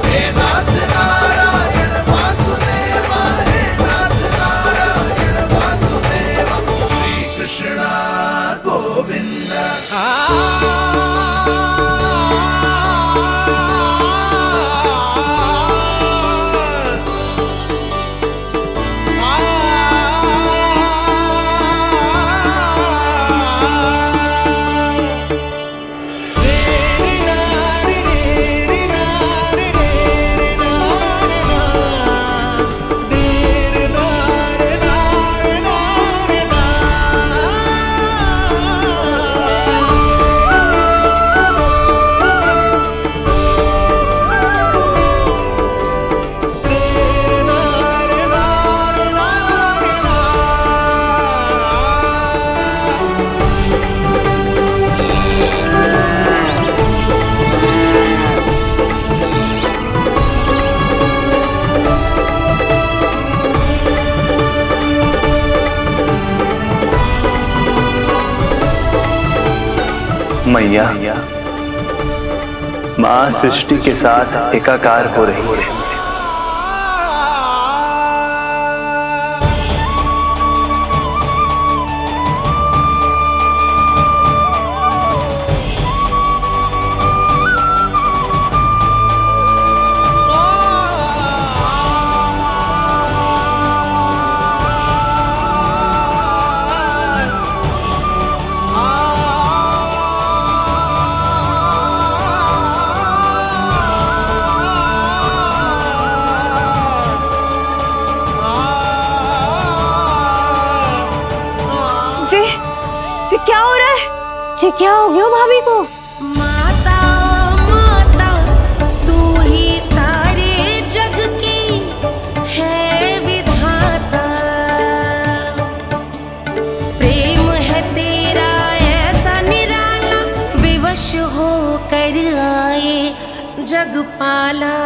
हे नाथ नारायण वासुदेवा, हे नाथ नारायण वासुदेवा, श्री कृष्ण गोविंद। मैया, माँ सृष्टि के साथ एकाकार हो रही है। जी क्या हो रहा है? जी क्या हो गया भाभी को? माता माता तू ही सारे जग की है विधाता, प्रेम है तेरा ऐसा निराला, विवश हो कर आए जग पाला।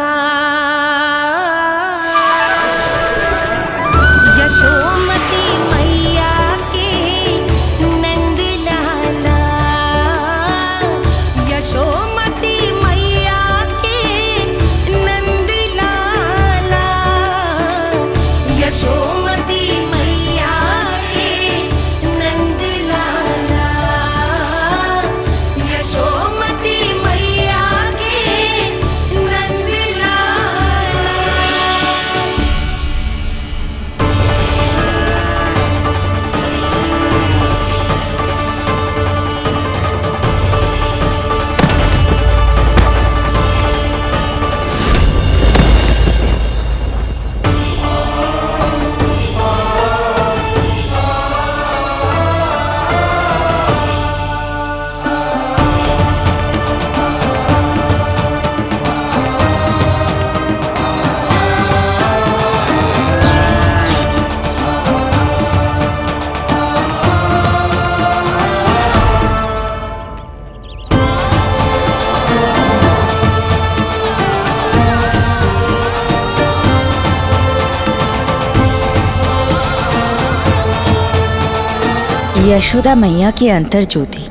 यशोदा मैया की अंतर ज्योति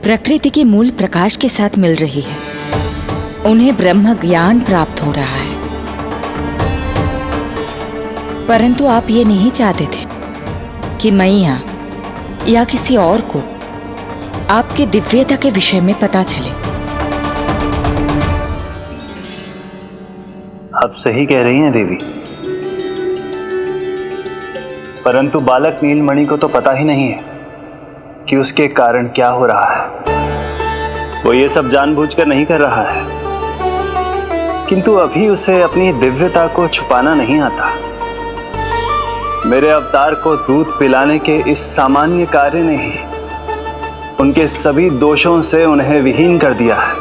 प्रकृति के मूल प्रकाश के साथ मिल रही है। उन्हें ब्रह्म ज्ञान प्राप्त हो रहा है। परंतु आप ये नहीं चाहते थे कि मैया या किसी और को आपके दिव्यता के विषय में पता चले। आप सही कह रही हैं देवी, परंतु बालक नीलमणि को तो पता ही नहीं है कि उसके कारण क्या हो रहा है। वो ये सब जानबूझकर नहीं कर रहा है, किंतु अभी उसे अपनी दिव्यता को छुपाना नहीं आता। मेरे अवतार को दूध पिलाने के इस सामान्य कार्य ने ही उनके सभी दोषों से उन्हें विहीन कर दिया है।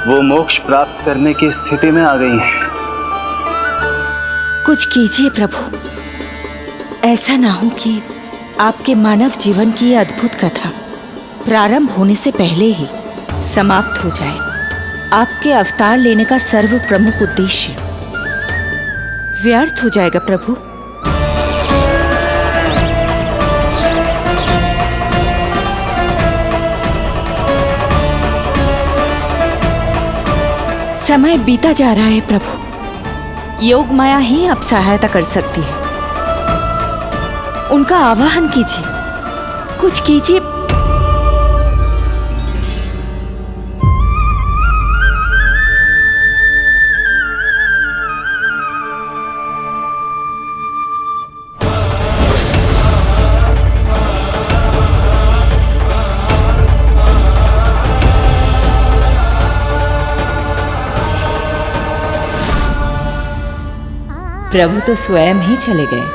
वो मोक्ष प्राप्त करने की स्थिति में आ गई हैं। कुछ कीजिए प्रभु, ऐसा ना हो कि आपके मानव जीवन की यह अद्भुत कथा प्रारंभ होने से पहले ही समाप्त हो जाए। आपके अवतार लेने का सर्व प्रमुख उद्देश्य व्यर्थ हो जाएगा प्रभु। समय बीता जा रहा है प्रभु, योग माया ही अब सहायता कर सकती है। उनका आवाहन कीजिए, कुछ कीजिए। प्रभु तो स्वयं ही चले गए।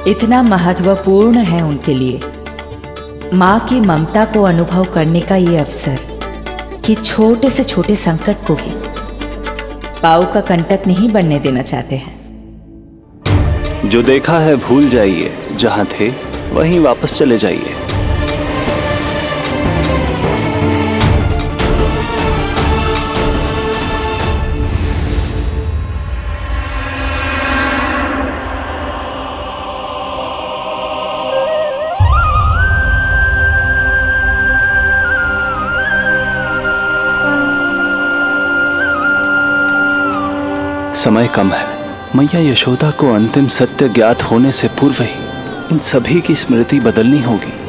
इतना महत्वपूर्ण है उनके लिए माँ की ममता को अनुभव करने का ये अवसर कि छोटे से छोटे संकट को भी पाँव का कंटक नहीं बनने देना चाहते हैं। जो देखा है भूल जाइए, जहां थे वहीं वापस चले जाइए। समय कम है। मैया यशोदा को अंतिम सत्य ज्ञात होने से पूर्व ही इन सभी की स्मृति बदलनी होगी।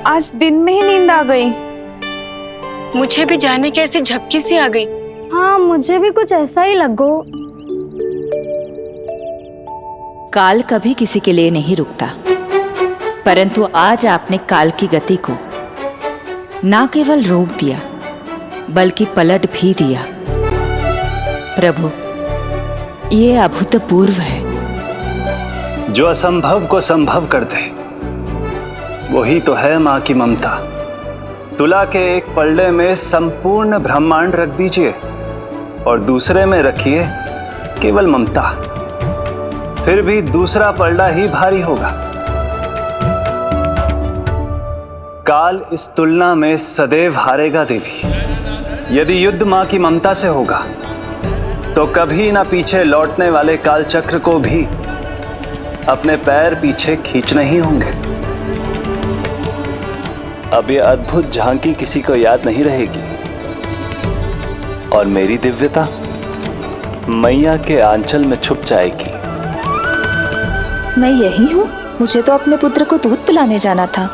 आज दिन में ही नींद आ गई। मुझे भी जाने की ऐसी झपकी सी आ गई। हाँ, मुझे भी कुछ ऐसा ही लगो। काल कभी किसी के लिए नहीं रुकता, परंतु आज आपने काल की गति को ना केवल रोक दिया बल्कि पलट भी दिया। प्रभु, ये अभूतपूर्व है। जो असंभव को संभव कर दे वही तो है माँ की ममता। तुला के एक पलड़े में संपूर्ण ब्रह्मांड रख दीजिए और दूसरे में रखिए केवल ममता, फिर भी दूसरा पलड़ा ही भारी होगा। काल इस तुलना में सदैव हारेगा देवी। यदि युद्ध मां की ममता से होगा तो कभी ना पीछे लौटने वाले काल चक्र को भी अपने पैर पीछे खींचने ही होंगे। अब ये अद्भुत झांकी किसी को याद नहीं रहेगी और मेरी दिव्यता मैया के आंचल में छुप जाएगी। मैं यही हूँ। मुझे तो अपने पुत्र को दूध पिलाने जाना था।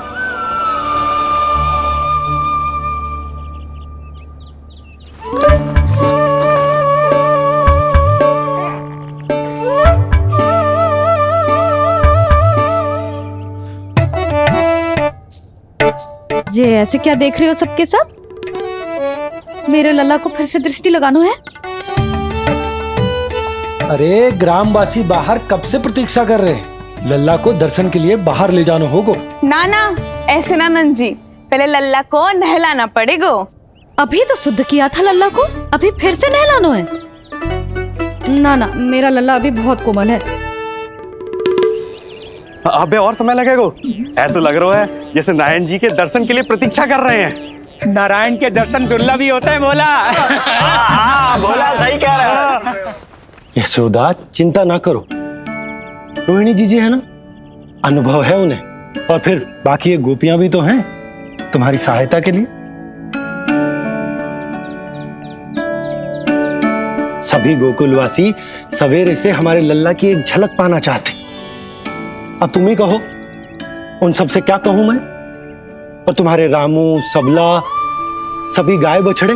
ये ऐसे क्या देख रहे हो सबके सब? मेरे लल्ला को फिर से दृष्टि लगाना है? अरे ग्रामवासी बाहर कब से प्रतीक्षा कर रहे हैं। लल्ला को दर्शन के लिए बाहर ले जाना होगा। ना ना, ऐसे ना नंद जी, पहले लल्ला को नहलाना पड़ेगा। अभी तो शुद्ध किया था लल्ला को, अभी फिर से नहलाना है? ना ना, मेरा लल्ला अभी बहुत कोमल है। अबे और समय लगेगा। ऐसा लग रहा है जैसे नारायण जी के दर्शन के लिए प्रतीक्षा कर रहे हैं। नारायण के दर्शन दुर्लभ ही होता है बोला। बोला सही कह रहा है। यशोदा चिंता ना करो, रोहिणी जी है ना, अनुभव है उन्हें, और फिर बाकी ये गोपियां भी तो हैं तुम्हारी सहायता के लिए। सभी गोकुलवासी सवेरे से हमारे लल्ला की एक झलक पाना चाहते। अब तुम ही कहो, उन सब से क्या कहूं मैं? और तुम्हारे रामू, सबला, सभी गाय बछड़े,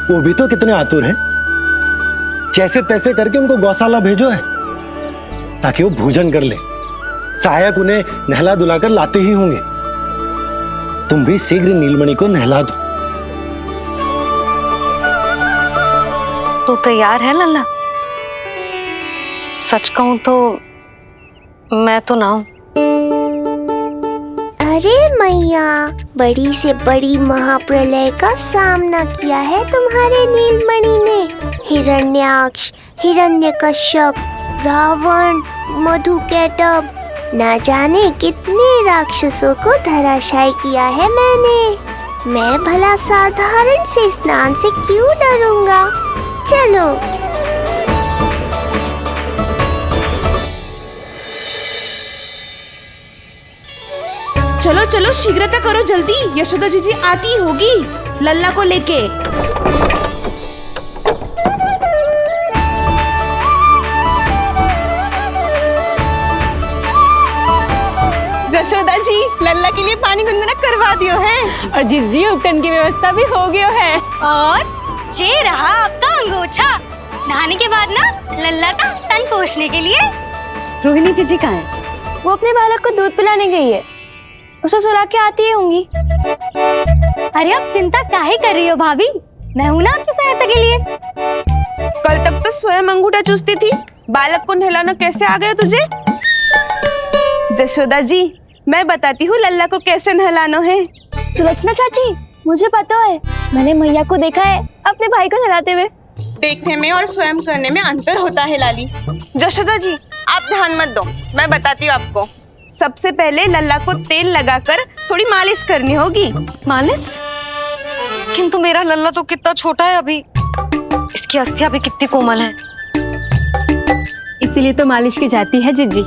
वो भी तो कितने आतुर हैं। जैसे तैसे करके उनको गौशाला भेजो है ताकि वो भोजन कर ले। सहायक उन्हें नहला धुलाकर लाते ही होंगे। तुम भी शीघ्र नीलमणि को नहला दो। तू तैयार है लल्ला? सच कहूं तो मैं तो ना हूं। अरे मैया, बड़ी से बड़ी महाप्रलय का सामना किया है तुम्हारे नीलमणि ने। हिरण्याक्ष, हिरण्यकश्यप, रावण, मधुकैटभ, ना जाने कितने राक्षसों को धराशायी किया है मैंने। मैं भला साधारण से स्नान से क्यों डरूंगा? चलो। चलो चलो, शीघ्रता करो जल्दी, यशोदा जी आती होगी लल्ला को लेके। यशोदा जी, लल्ला के लिए पानी गुनगुना करवा दियो है। और जी उपटन की व्यवस्था भी हो गयो है। और ये रहा आपका अंगोछा, नहाने के बाद ना लल्ला का तन पोंछने के लिए। रोहिणी जी कहाँ है? वो अपने बालक को दूध पिलाने गई है, उसे सुला के आती ही होंगी। अरे आप चिंता काहे कर रही हो भाभी, मैं हूं ना आपकी सहायता के लिए। कल तक तो स्वयं अंगूठा चूसती थी, बालक को नहलाना कैसे आ गया तुझे? यशोदा जी, मैं बताती हूँ लल्ला को कैसे नहलाना है। सुलक्षणा चाची, मुझे पता है, मैंने मैया को देखा है अपने भाई को नहलाते हुए। देखने में और स्वयं करने में अंतर होता है लाली। यशोदा जी, आप ध्यान मत दो, मैं बताती हूँ आपको। सबसे पहले लल्ला को तेल लगाकर थोड़ी मालिश करनी होगी। मालिश? किंतु मेरा लल्ला तो कितना छोटा है अभी, इसकी अस्थियां भी कितनी कोमल है। इसीलिए तो मालिश की जाती है जिज्जी,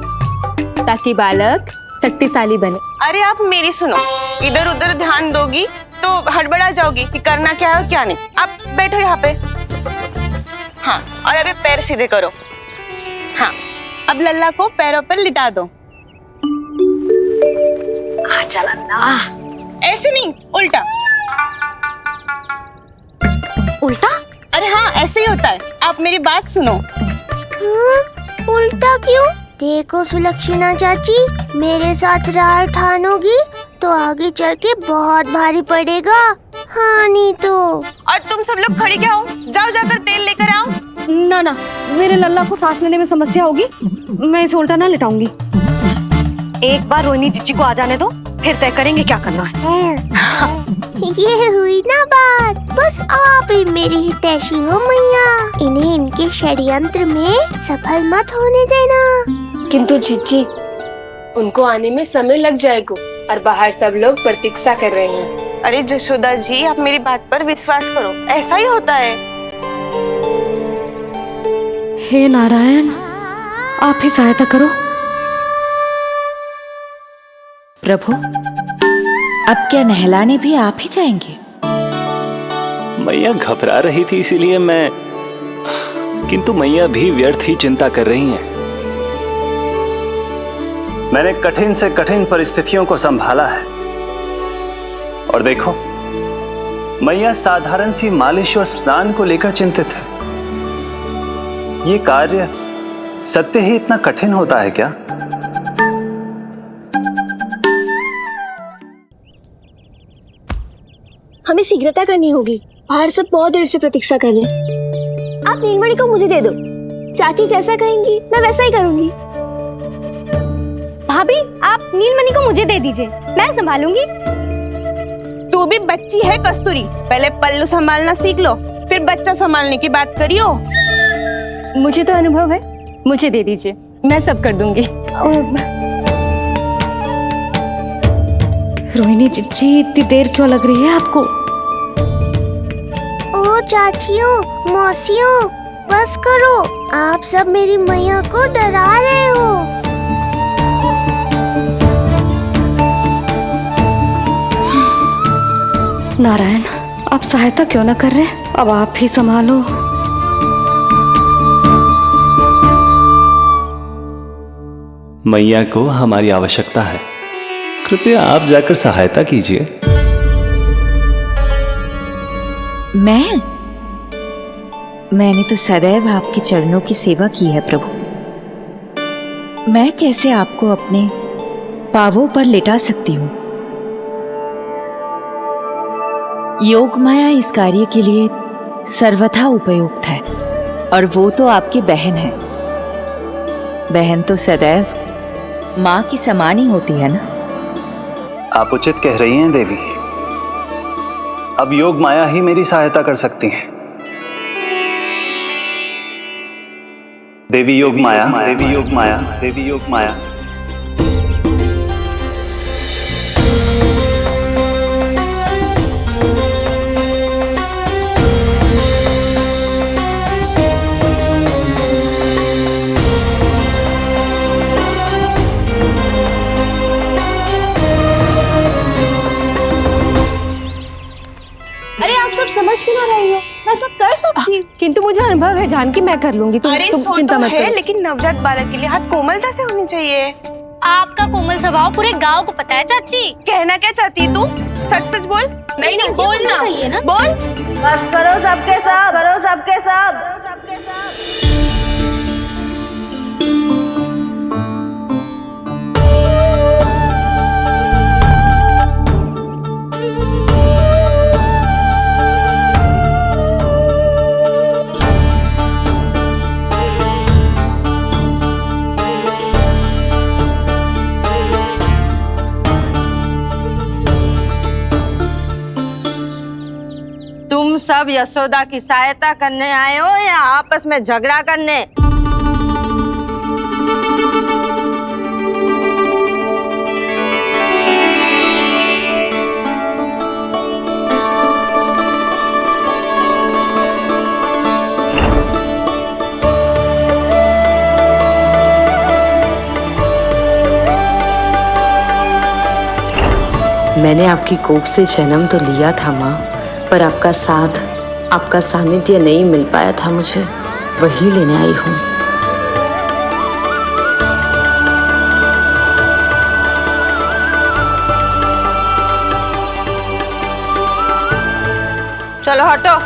ताकि बालक शक्तिशाली बने। अरे आप मेरी सुनो, इधर उधर ध्यान दोगी तो हड़बड़ा जाओगी कि करना क्या है और क्या नहीं। आप बैठो यहाँ पे। हाँ, और अभी पैर सीधे करो। हाँ, अब लल्ला को पैरों पर लिटा दो। आजा लल्ला। ऐसे नहीं, उल्टा। उल्टा? अरे हाँ, ऐसे ही होता है। आप मेरी बात सुनो। हाँ, उल्टा क्यों? देखो सुलक्षणा चाची, मेरे साथ रार ठानोगी तो आगे चल के बहुत भारी पड़ेगा। हाँ नहीं तो। और तुम सब लोग खड़े क्या हो? जाओ जाकर तेल लेकर आओ। ना ना, मेरे लल्ला को सांस लेने में समस्या होगी, मैं इसे उल्टा ना लिटाऊंगी। एक बार रोहिणी जीजी को आ जाने दो, फिर तय करेंगे क्या करना है। ये हुई ना बात, बस आप ही मेरी हितैषी हो मैया। इन्हें इनके षड्यंत्र में सफल मत होने देना। किंतु जीजी, उनको आने में समय लग जाएगा और बाहर सब लोग प्रतीक्षा कर रहे हैं। अरे जशोदा जी, आप मेरी बात पर विश्वास करो, ऐसा ही होता है। हे नारायण, आप ही सहायता करो। प्रभु, अब क्या नहलाने भी आप ही जाएंगे? मैया घबरा रही थी इसीलिए मैं, किंतु मैया भी व्यर्थ ही चिंता कर रही हैं। मैंने कठिन से कठिन परिस्थितियों को संभाला है और देखो, मैया साधारण सी मालिश और स्नान को लेकर चिंतित है। ये कार्य सत्य ही इतना कठिन होता है क्या? हमें शीघ्रता करनी होगी, बाहर सब बहुत देर से प्रतीक्षा कर रहे हैं। आप नीलमणि को मुझे दे दो, चाची जैसा कहेंगी मैं वैसा ही करूंगी। भाभी, आप नीलमणि को मुझे दे दीजिए, मैं संभालूंगी। तू भी बच्ची है कस्तूरी, पहले पल्लू संभालना सीख लो, फिर बच्चा संभालने की बात करियो। मुझे तो अनुभव है, मुझे दे दीजिए, मैं सब कर दूंगी। रोहिणी जीजी, इतनी देर क्यों लग रही है आपको? ओ चाचियों, मौसियों, बस करो, आप सब मेरी मैया को डरा रहे हो। नारायण, आप सहायता क्यों न कर रहे? अब आप ही संभालो। मैया को हमारी आवश्यकता है, कृपया आप जाकर सहायता कीजिए। मैंने तो सदैव आपके चरणों की सेवा की है प्रभु। मैं कैसे आपको अपने पांवों पर लेटा सकती हूँ? योग माया इस कार्य के लिए सर्वथा उपयुक्त है, और वो तो आपकी बहन है। बहन तो सदैव माँ की समान ही होती है ना। आप उचित कह रही हैं देवी, अब योग माया ही मेरी सहायता कर सकती हैं। देवी योग माया, देवी योग माया, देवी योग माया। समझ क्यों ना रही हो, मैं सब कर सकती हूँ। किंतु मुझे अनुभव है जानकी, मैं कर लूंगी। तुम चिंता मत करो। लेकिन नवजात बालक के लिए हाथ कोमलता से होनी चाहिए। आपका कोमल स्वभाव पूरे गांव को पता है चाची। कहना क्या चाहती तू? सच सच बोल। नहीं नहीं, बोल ना, बोल। बस करो सबके सब, करो सबके सब। तुम सब यशोदा की सहायता करने आए हो या आपस में झगड़ा करने? मैंने आपकी कोख से जन्म तो लिया था माँ, पर आपका साथ, आपका सानिध्य नहीं मिल पाया था मुझे, वही लेने आई हूँ। चलो हटो।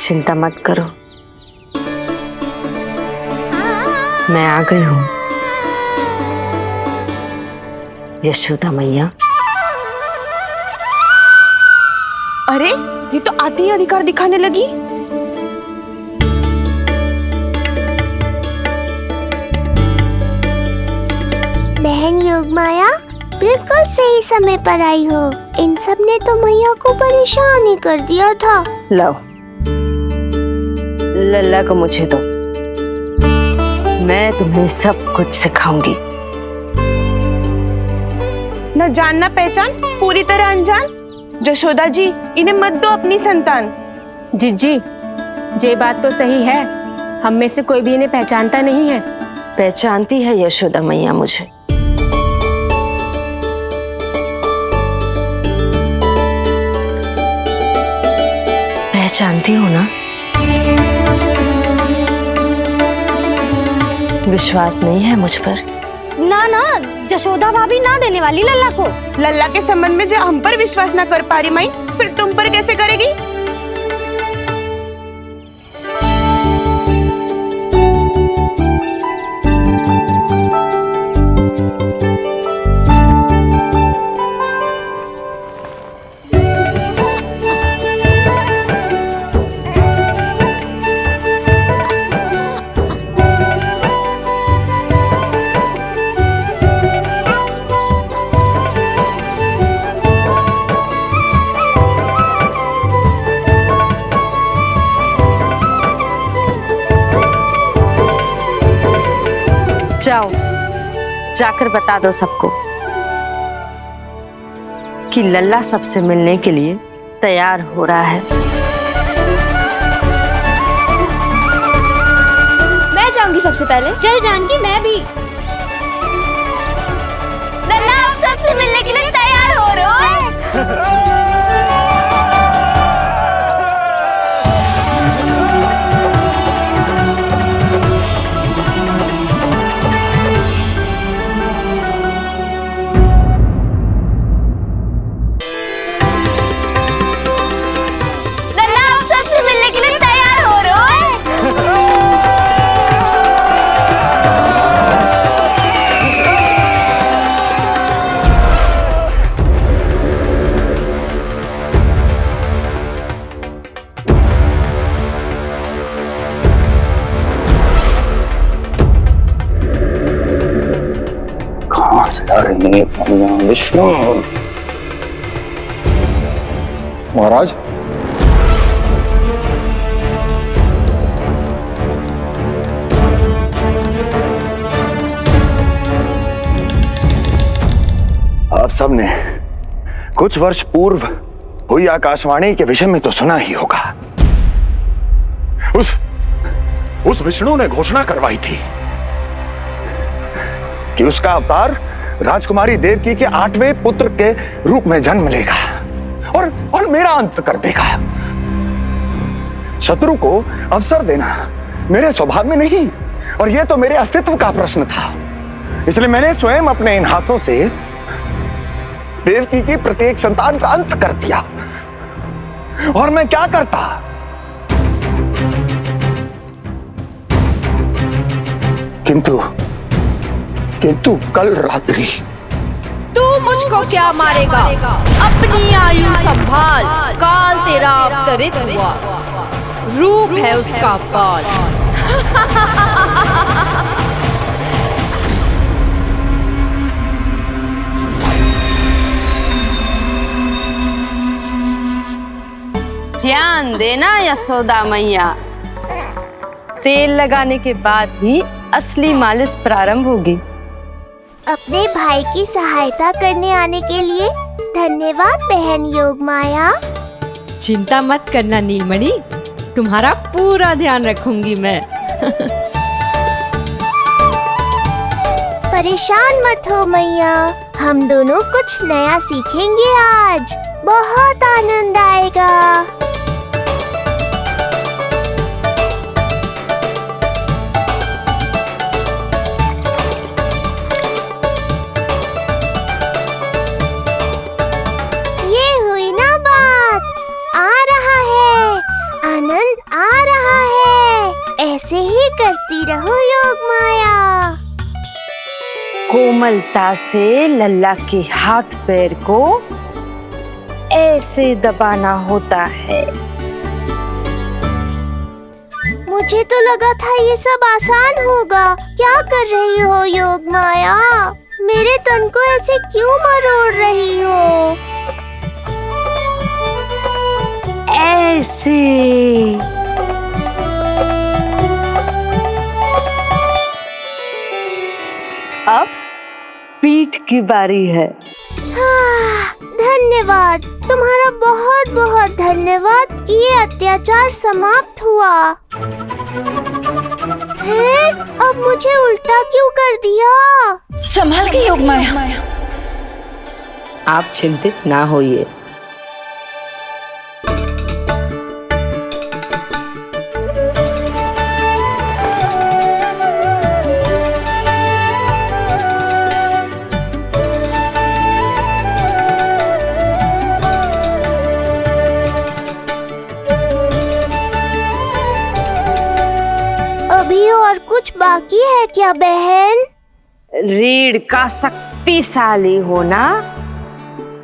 चिंता मत करो, मैं आ गई हूँ। यशोदा मैया। अरे ये तो आते ही अधिकार दिखाने लगी। बहन योगमाया, बिल्कुल सही समय पर आई हो। इन सब ने तो मैया को परेशान ही कर दिया था। लाओ, लल्ला को मुझे दो, मैं तुम्हें सब कुछ सिखाऊंगी। न जान न पहचान, पूरी तरह अनजान। यशोदा जी, इन्हें मत दो अपनी संतान। जीजी, ये बात तो सही है, हम में से कोई भी इन्हें पहचानता नहीं है। पहचानती है यशोदा मैया मुझे। पहचानती हो ना? विश्वास नहीं है मुझ पर? ना ना, यशोदा भाभी ना देने वाली लल्ला को। लल्ला के संबंध में जो हम पर विश्वास न कर पा रही माई, फिर तुम पर कैसे करेगी? जाओ, जाकर बता दो सबको कि लल्ला सबसे मिलने के लिए तैयार हो रहा है। मैं जाऊंगी सबसे पहले। चल जानकी, मैं भी। लल्ला आप सबसे मिलने के लिए तैयार हो रहे हो? विष्णु महाराज, आप सबने कुछ वर्ष पूर्व हुई आकाशवाणी के विषय में तो सुना ही होगा। उस विष्णु ने घोषणा करवाई थी कि उसका अवतार राजकुमारी देवकी के 8वें पुत्र के रूप में जन्म लेगा और मेरा अंत कर देगा। शत्रु को अवसर देना मेरे स्वभाव में नहीं, और यह तो मेरे अस्तित्व का प्रश्न था। इसलिए मैंने स्वयं अपने इन हाथों से देवकी की प्रत्येक संतान का अंत कर दिया। और मैं क्या करता? किंतु कल रात्रि तू मुझको क्या मारेगा? अपनी आयु संभाल, काल तेरा अवतरित हुआ, रूप है उसका काल। ध्यान देना यशोदा मैया, तेल लगाने के बाद ही असली मालिश प्रारंभ होगी। अपने भाई की सहायता करने आने के लिए धन्यवाद बहन योगमाया। चिंता मत करना नीलमणि, तुम्हारा पूरा ध्यान रखूंगी मैं। परेशान मत हो मैया, हम दोनों कुछ नया सीखेंगे आज। बहुत आनंद आएगा। ये हुई ना बात, आ रहा है, आनंद करती रहो योग माया। कोमलता से लल्ला के हाथ पैर को ऐसे दबाना होता है। मुझे तो लगा था ये सब आसान होगा। क्या कर रही हो योग माया? मेरे तन को ऐसे क्यों मरोड़ रही हो? ऐसे अब पीठ की बारी है। धन्यवाद, तुम्हारा बहुत बहुत धन्यवाद कि ये अत्याचार समाप्त हुआ है। अब मुझे उल्टा क्यों कर दिया? संभाल के योग माया। आप चिंतित ना होइए। अभी और कुछ बाकी है क्या बहन? रीढ़ का शक्तिशाली होना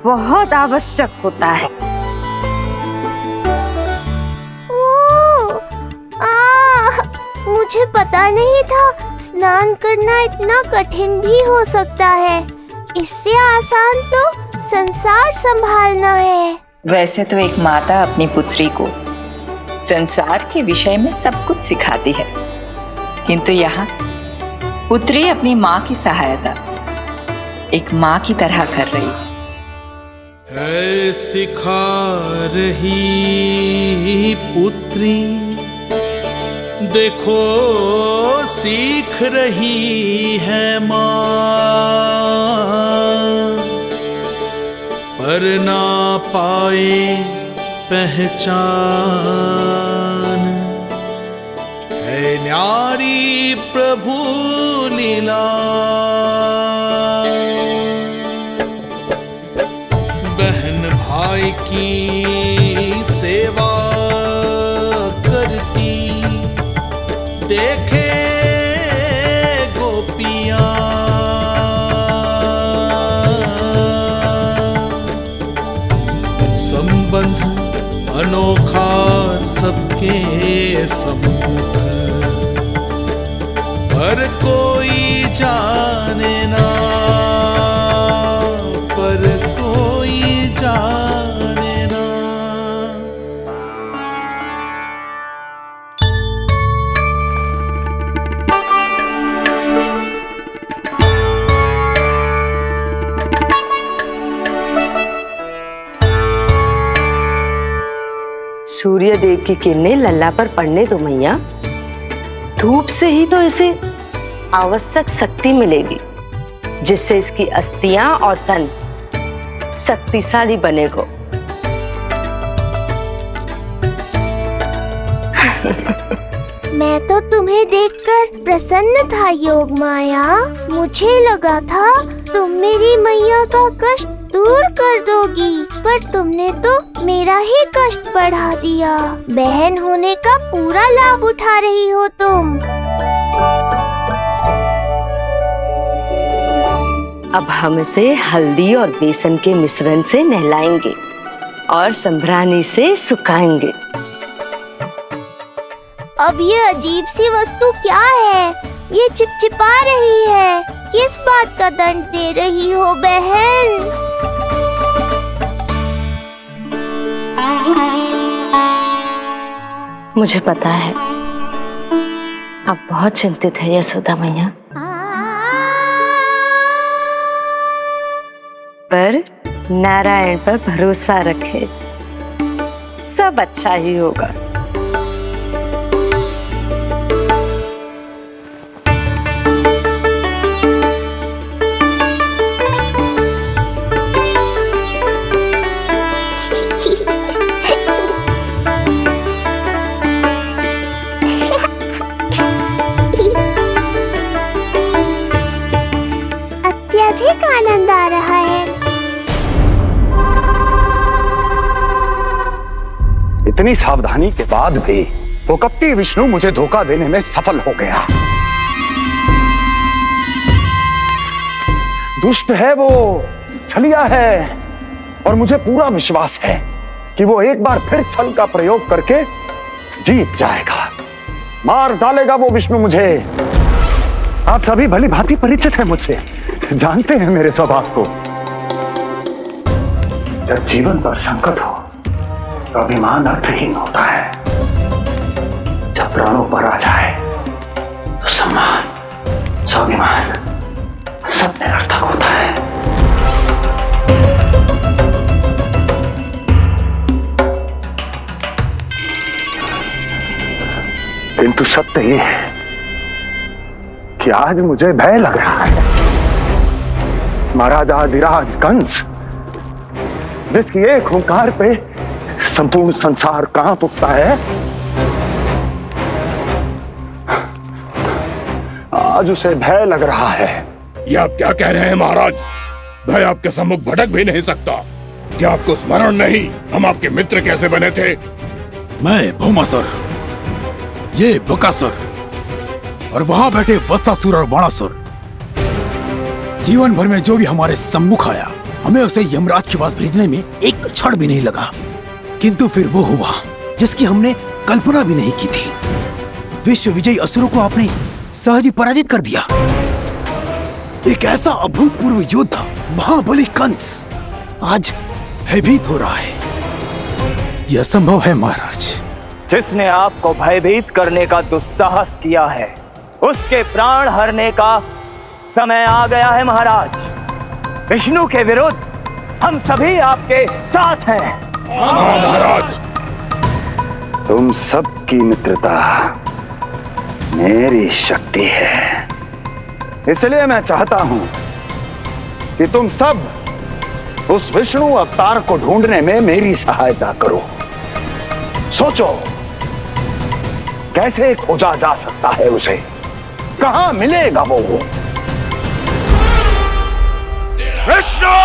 बहुत आवश्यक होता है। मुझे पता नहीं था स्नान करना इतना कठिन भी हो सकता है। इससे आसान तो संसार संभालना है। वैसे तो एक माता अपनी पुत्री को संसार के विषय में सब कुछ सिखाती है, किंतु यहाँ पुत्री अपनी माँ की सहायता एक माँ की तरह कर रही है। सिखा रही पुत्री, देखो सीख रही है माँ, पर ना पाए पहचान है न्यारी प्रभु लीला। बहन भाई की सेवा करती देखे गोपियां, संबंध अनोखा सबके सम्मुख, पर कोई जाने ना, पर कोई जाने ना। सूर्य देव की किरणें लल्ला पर पड़ने दो मैया। धूप से ही तो इसे आवश्यक शक्ति मिलेगी, जिससे इसकी अस्थियां और तन शक्तिशाली बनेगा। मैं तो तुम्हें देखकर प्रसन्न था योग माया। मुझे लगा था तुम मेरी मैया का कष्ट दूर कर दोगी, पर तुमने तो मेरा ही कष्ट बढ़ा दिया। बहन होने का पूरा लाभ उठा रही हो तुम। अब हम इसे हल्दी और बेसन के मिश्रण से नहलाएंगे और संभरानी से सुखाएंगे। अब ये अजीब सी वस्तु क्या है? ये चिपचिपा रही है। किस बात का दंड दे रही हो बहन? मुझे पता है आप बहुत चिंतित है यशोदा मैया, पर नारायण पर भरोसा रखे, सब अच्छा ही होगा। अत्यधिक आनंद आ रहा है। इतनी सावधानी के बाद भी वो कपटी विष्णु मुझे धोखा देने में सफल हो गया। दुष्ट है वो, छलिया है, और मुझे पूरा विश्वास है कि वो एक बार फिर छल का प्रयोग करके जीत जाएगा, मार डालेगा वो विष्णु मुझे। आप सभी भली भांति परिचित हैं मुझसे, जानते हैं मेरे स्वभाव को। जब जीवन पर संकट हो तो अभिमान अर्थहीन होता है, जब प्राणों पर आ जाए तो सम्मान, स्वाभिमान सब निरर्थक होता है। किंतु सत्य ये है कि आज मुझे भय लग रहा है। महाराजाधिराज कंस, जिसकी एक हुंकार पे संपूर्ण संसार कांप उठता है, आज उसे भय लग रहा है। ये आप क्या कह रहे हैं महाराज? भय आपके सम्मुख भटक भी नहीं सकता। क्या आपको स्मरण नहीं हम आपके मित्र कैसे बने थे? मैं भौमासुर, ये बकासुर, और वहां बैठे वत्सासुर और वाणासुर। जीवन भर में जो भी हमारे सम्मुख आया, हमें उसे यमराज के पास भेजने में एक क्षण भी नहीं लगा। किंतु फिर वो हुआ जिसकी हमने कल्पना भी नहीं की थी। विश्व विजयी असुरों को आपने सहज ही पराजित कर दिया। एक ऐसा अभूतपूर्व योद्धा महाबली कंस आज भयभीत हो रहा है। यह संभव है महाराज। जिसने आपको भयभीत करने का दुस्साहस किया है, उसके प्राण हरने का समय आ गया है महाराज। विष्णु के विरुद्ध हम सभी आपके साथ हैं। महाराज, तुम सबकी मित्रता मेरी शक्ति है, इसलिए मैं चाहता हूं कि तुम सब उस विष्णु अवतार को ढूंढने में मेरी सहायता करो। सोचो कैसे खोजा जा सकता है उसे, कहां मिलेगा वो? विष्णु!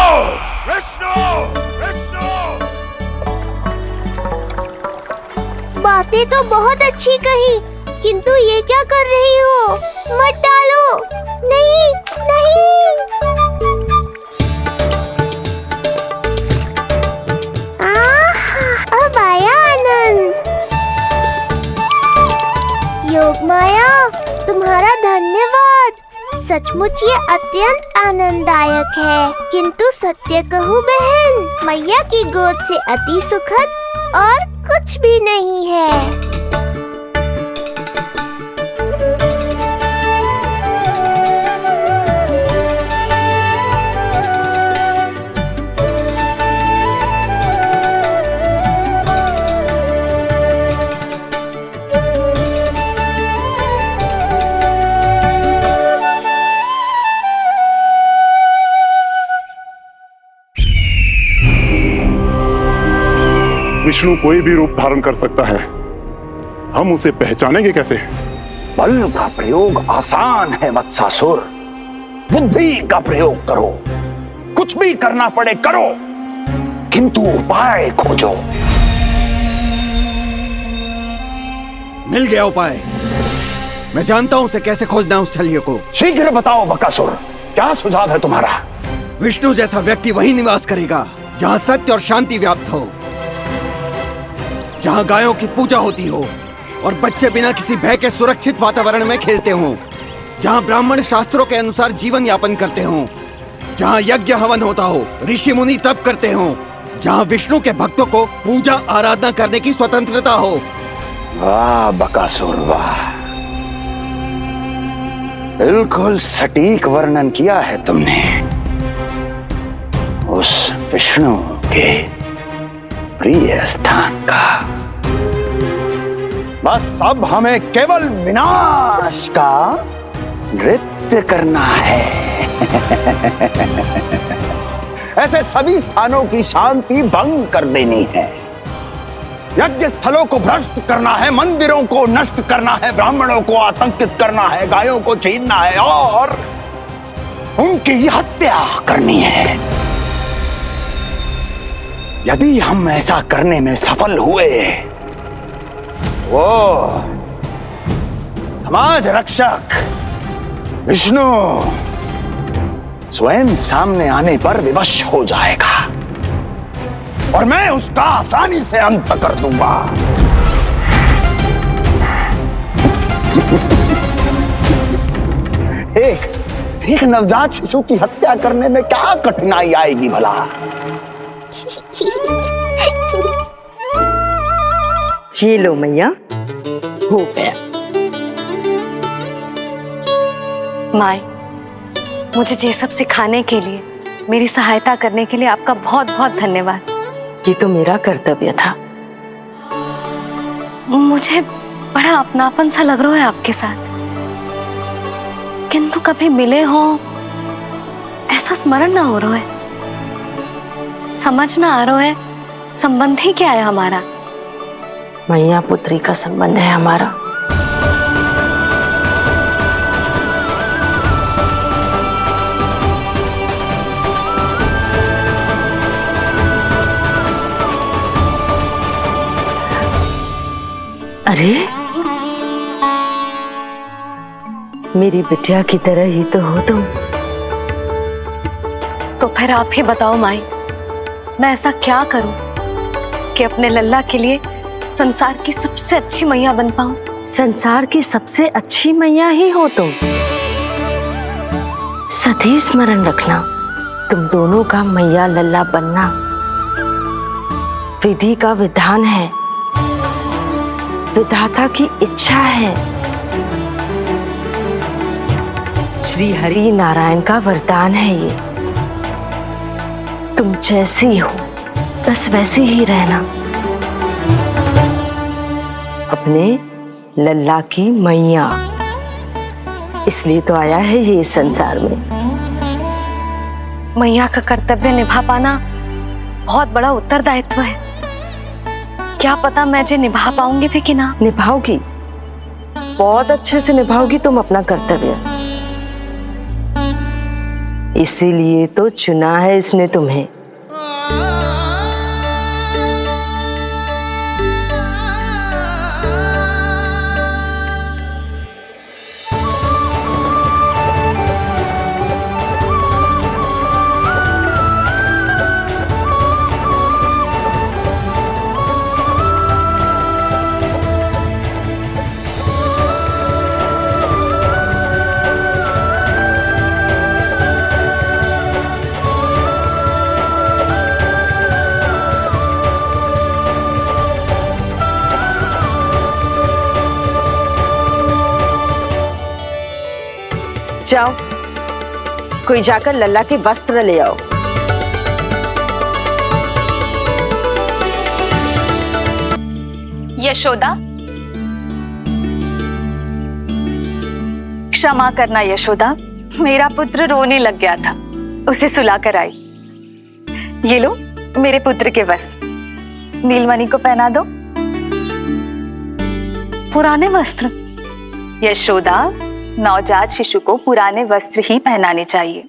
विष्णु! विष्णु! बातें तो बहुत अच्छी कही, किंतु ये क्या कर रही हो? मत डालो, नहीं नहीं। अब आया आनंद। योग माया, तुम्हारा धन्यवाद। सचमुच ये अत्यंत आनंददायक है। किंतु सत्य कहूँ बहन, मैया की गोद से अति सुखद और कुछ भी नहीं है। विष्णु कोई भी रूप धारण कर सकता है, हम उसे पहचानेंगे कैसे? बल का प्रयोग आसान है वत्सासुर, बुद्धि का प्रयोग करो। कुछ भी करना पड़े करो, किंतु उपाय खोजो। मिल गया उपाय। मैं जानता हूं उसे कैसे खोजना उस छलिए को। शीघ्र बताओ बकासुर, क्या सुझाव है तुम्हारा? विष्णु जैसा व्यक्ति वहीं निवास करेगा जहां सत्य और शांति व्याप्त हो, जहां गायों की पूजा होती हो और बच्चे बिना किसी भय के सुरक्षित वातावरण में खेलते हों, जहां ब्राह्मण शास्त्रों के अनुसार जीवन यापन करते हों, जहां यज्ञ हवन होता हो, ऋषि मुनि तप करते हों, जहां विष्णु के भक्तों को पूजा आराधना करने की स्वतंत्रता हो। वाह बकासुर वाह, बिल्कुल सटीक वर्णन किया है तुमने उस विष्णु के प्रिय स्थान का। बस अब हमें केवल विनाश का नृत्य करना है। ऐसे सभी स्थानों की शांति भंग कर देनी है, यज्ञ स्थलों को भ्रष्ट करना है, मंदिरों को नष्ट करना है, ब्राह्मणों को आतंकित करना है, गायों को छीनना है और उनकी हत्या करनी है। यदि हम ऐसा करने में सफल हुए वो समाज रक्षक विष्णु स्वयं सामने आने पर विवश हो जाएगा और मैं उसका आसानी से अंत कर दूंगा। एक नवजात शिशु की हत्या करने में क्या कठिनाई आएगी भला? ये लो मैया, हो गया। माए, मुझे ये सब सिखाने के लिए, मेरी सहायता करने के लिए आपका बहुत बहुत धन्यवाद। ये तो मेरा कर्तव्य था। मुझे बड़ा अपनापन सा लग रहा है आपके साथ, किंतु कभी मिले हो ऐसा स्मरण ना हो रहा है, समझ ना आ रहा है संबंध ही क्या है हमारा। मैया पुत्री का संबंध है हमारा। अरे मेरी बिटिया की तरह ही तो हो तुम। तो फिर आप ही बताओ माई, मैं ऐसा क्या करूं कि अपने लल्ला के लिए संसार की सबसे अच्छी मैया बन पाऊं? संसार की सबसे अच्छी मैया ही हो तुम। सदैव स्मरण रखना, तुम दोनों का मैया लल्ला बनना विधि का विधान है, विधाता की इच्छा है, श्री हरि नारायण का वरदान है ये। तुम जैसी हो बस वैसी ही रहना, अपने लल्ला की मैया। इसलिए तो आया है ये इस संसार में। मैया का कर्तव्य निभा पाना बहुत बड़ा उत्तरदायित्व है। क्या पता मैं जे निभा पाऊंगी भी कि ना। निभाओगी, बहुत अच्छे से निभाओगी तुम अपना कर्तव्य। इसीलिए तो चुना है इसने तुम्हें। जाओ, कोई जाकर लल्ला के वस्त्र ले आओ। यशोदा, क्षमा करना यशोदा, मेरा पुत्र रोने लग गया था, उसे सुलाकर आई। ये लो मेरे पुत्र के वस्त्र, नीलमणि को पहना दो। पुराने वस्त्र? यशोदा, नवजात शिशु को पुराने वस्त्र ही पहनाने चाहिए।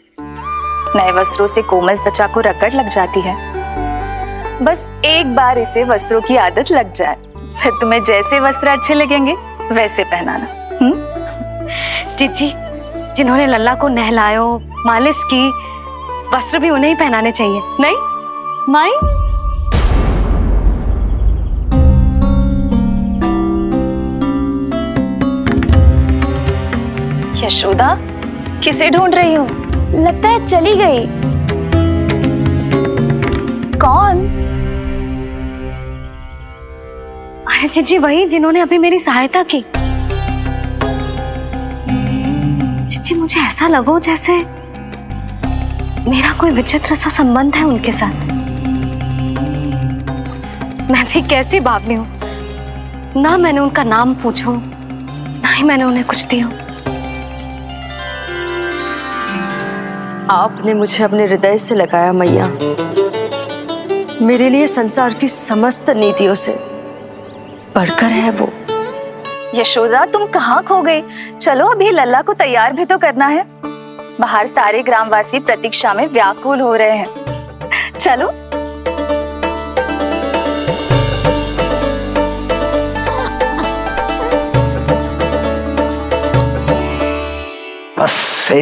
नए वस्त्रों से कोमल त्वचा को रगड़ लग जाती है। बस एक बार इसे वस्त्रों की आदत लग जाए, फिर तुम्हें जैसे वस्त्र अच्छे लगेंगे वैसे पहनाना। जीजी, जिन्होंने लल्ला को नहलायो, मालिश की, वस्त्र भी उन्हें ही पहनाने चाहिए, नहीं माई? यशोदा, किसे ढूंढ रही हो? लगता है चली गई। कौन? अरे जीजी, वही जिन्होंने अभी मेरी सहायता की। जीजी, मुझे ऐसा लगो जैसे मेरा कोई विचित्र सा संबंध है उनके साथ। मैं भी कैसी बावली हूं, ना मैंने उनका नाम पूछो, ना ही मैंने उन्हें कुछ दिया। आपने मुझे अपने हृदय से लगाया मैया, मेरे लिए संसार की समस्त नीतियों से बढ़कर है वो। यशोदा, तुम कहाँ खो गई? चलो अभी लल्ला को तैयार भी तो करना है। बाहर सारे ग्रामवासी प्रतीक्षा में व्याकुल हो रहे हैं। चलो। बस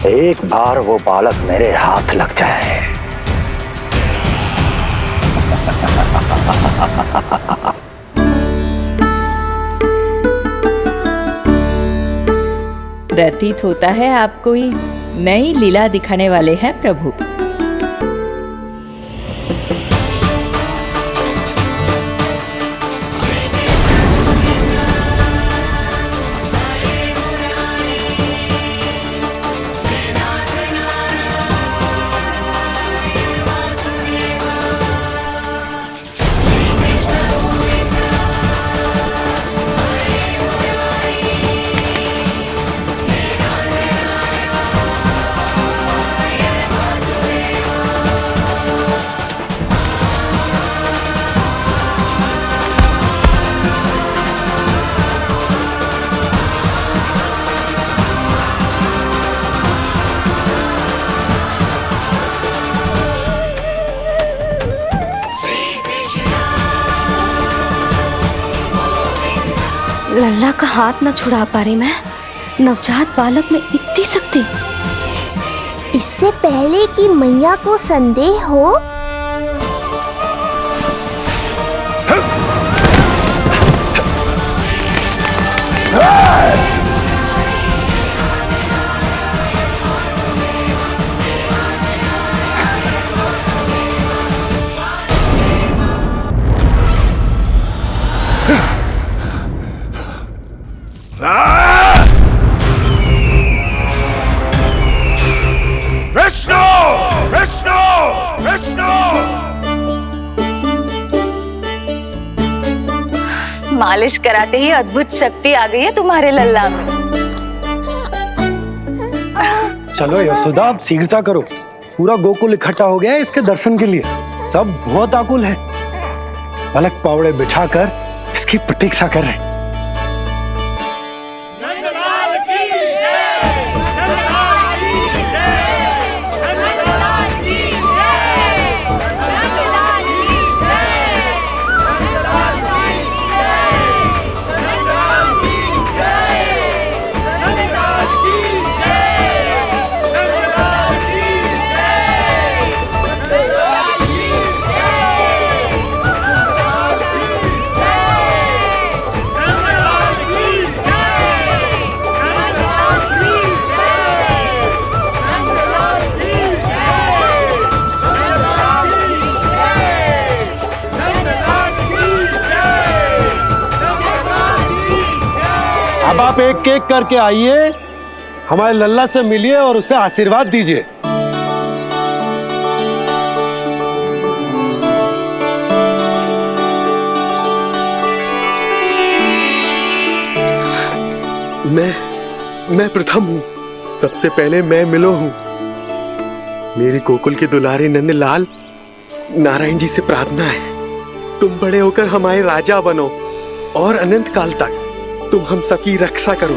एक बार वो बालक मेरे हाथ लग जाए। प्रतीत होता है आप कोई नई लीला दिखाने वाले हैं प्रभु। लल्ला का हाथ न छुड़ा पा रही मैं। नवजात बालक में इतनी शक्ति। इससे पहले कि मैया को संदेह हो, विष्णु विष्णु विष्णु। मालिश कराते ही अद्भुत शक्ति आ गई है तुम्हारे लल्ला में। चलो यशोदा, आप शीघ्रता करो। पूरा गोकुल इकट्ठा हो गया है इसके दर्शन के लिए। सब बहुत आकुल है। पलक पावड़े बिछाकर इसकी प्रतीक्षा कर रहे हैं। अब आप एक एक करके आइए, हमारे लल्ला से मिलिए और उसे आशीर्वाद दीजिए। मैं प्रथम हूँ। सबसे पहले मैं मिलो हूँ। मेरी गोकुल के दुलारे नंदलाल, नारायण जी से प्रार्थना है, तुम बड़े होकर हमारे राजा बनो और अनंत काल तक तुम हम सबकी रक्षा करो।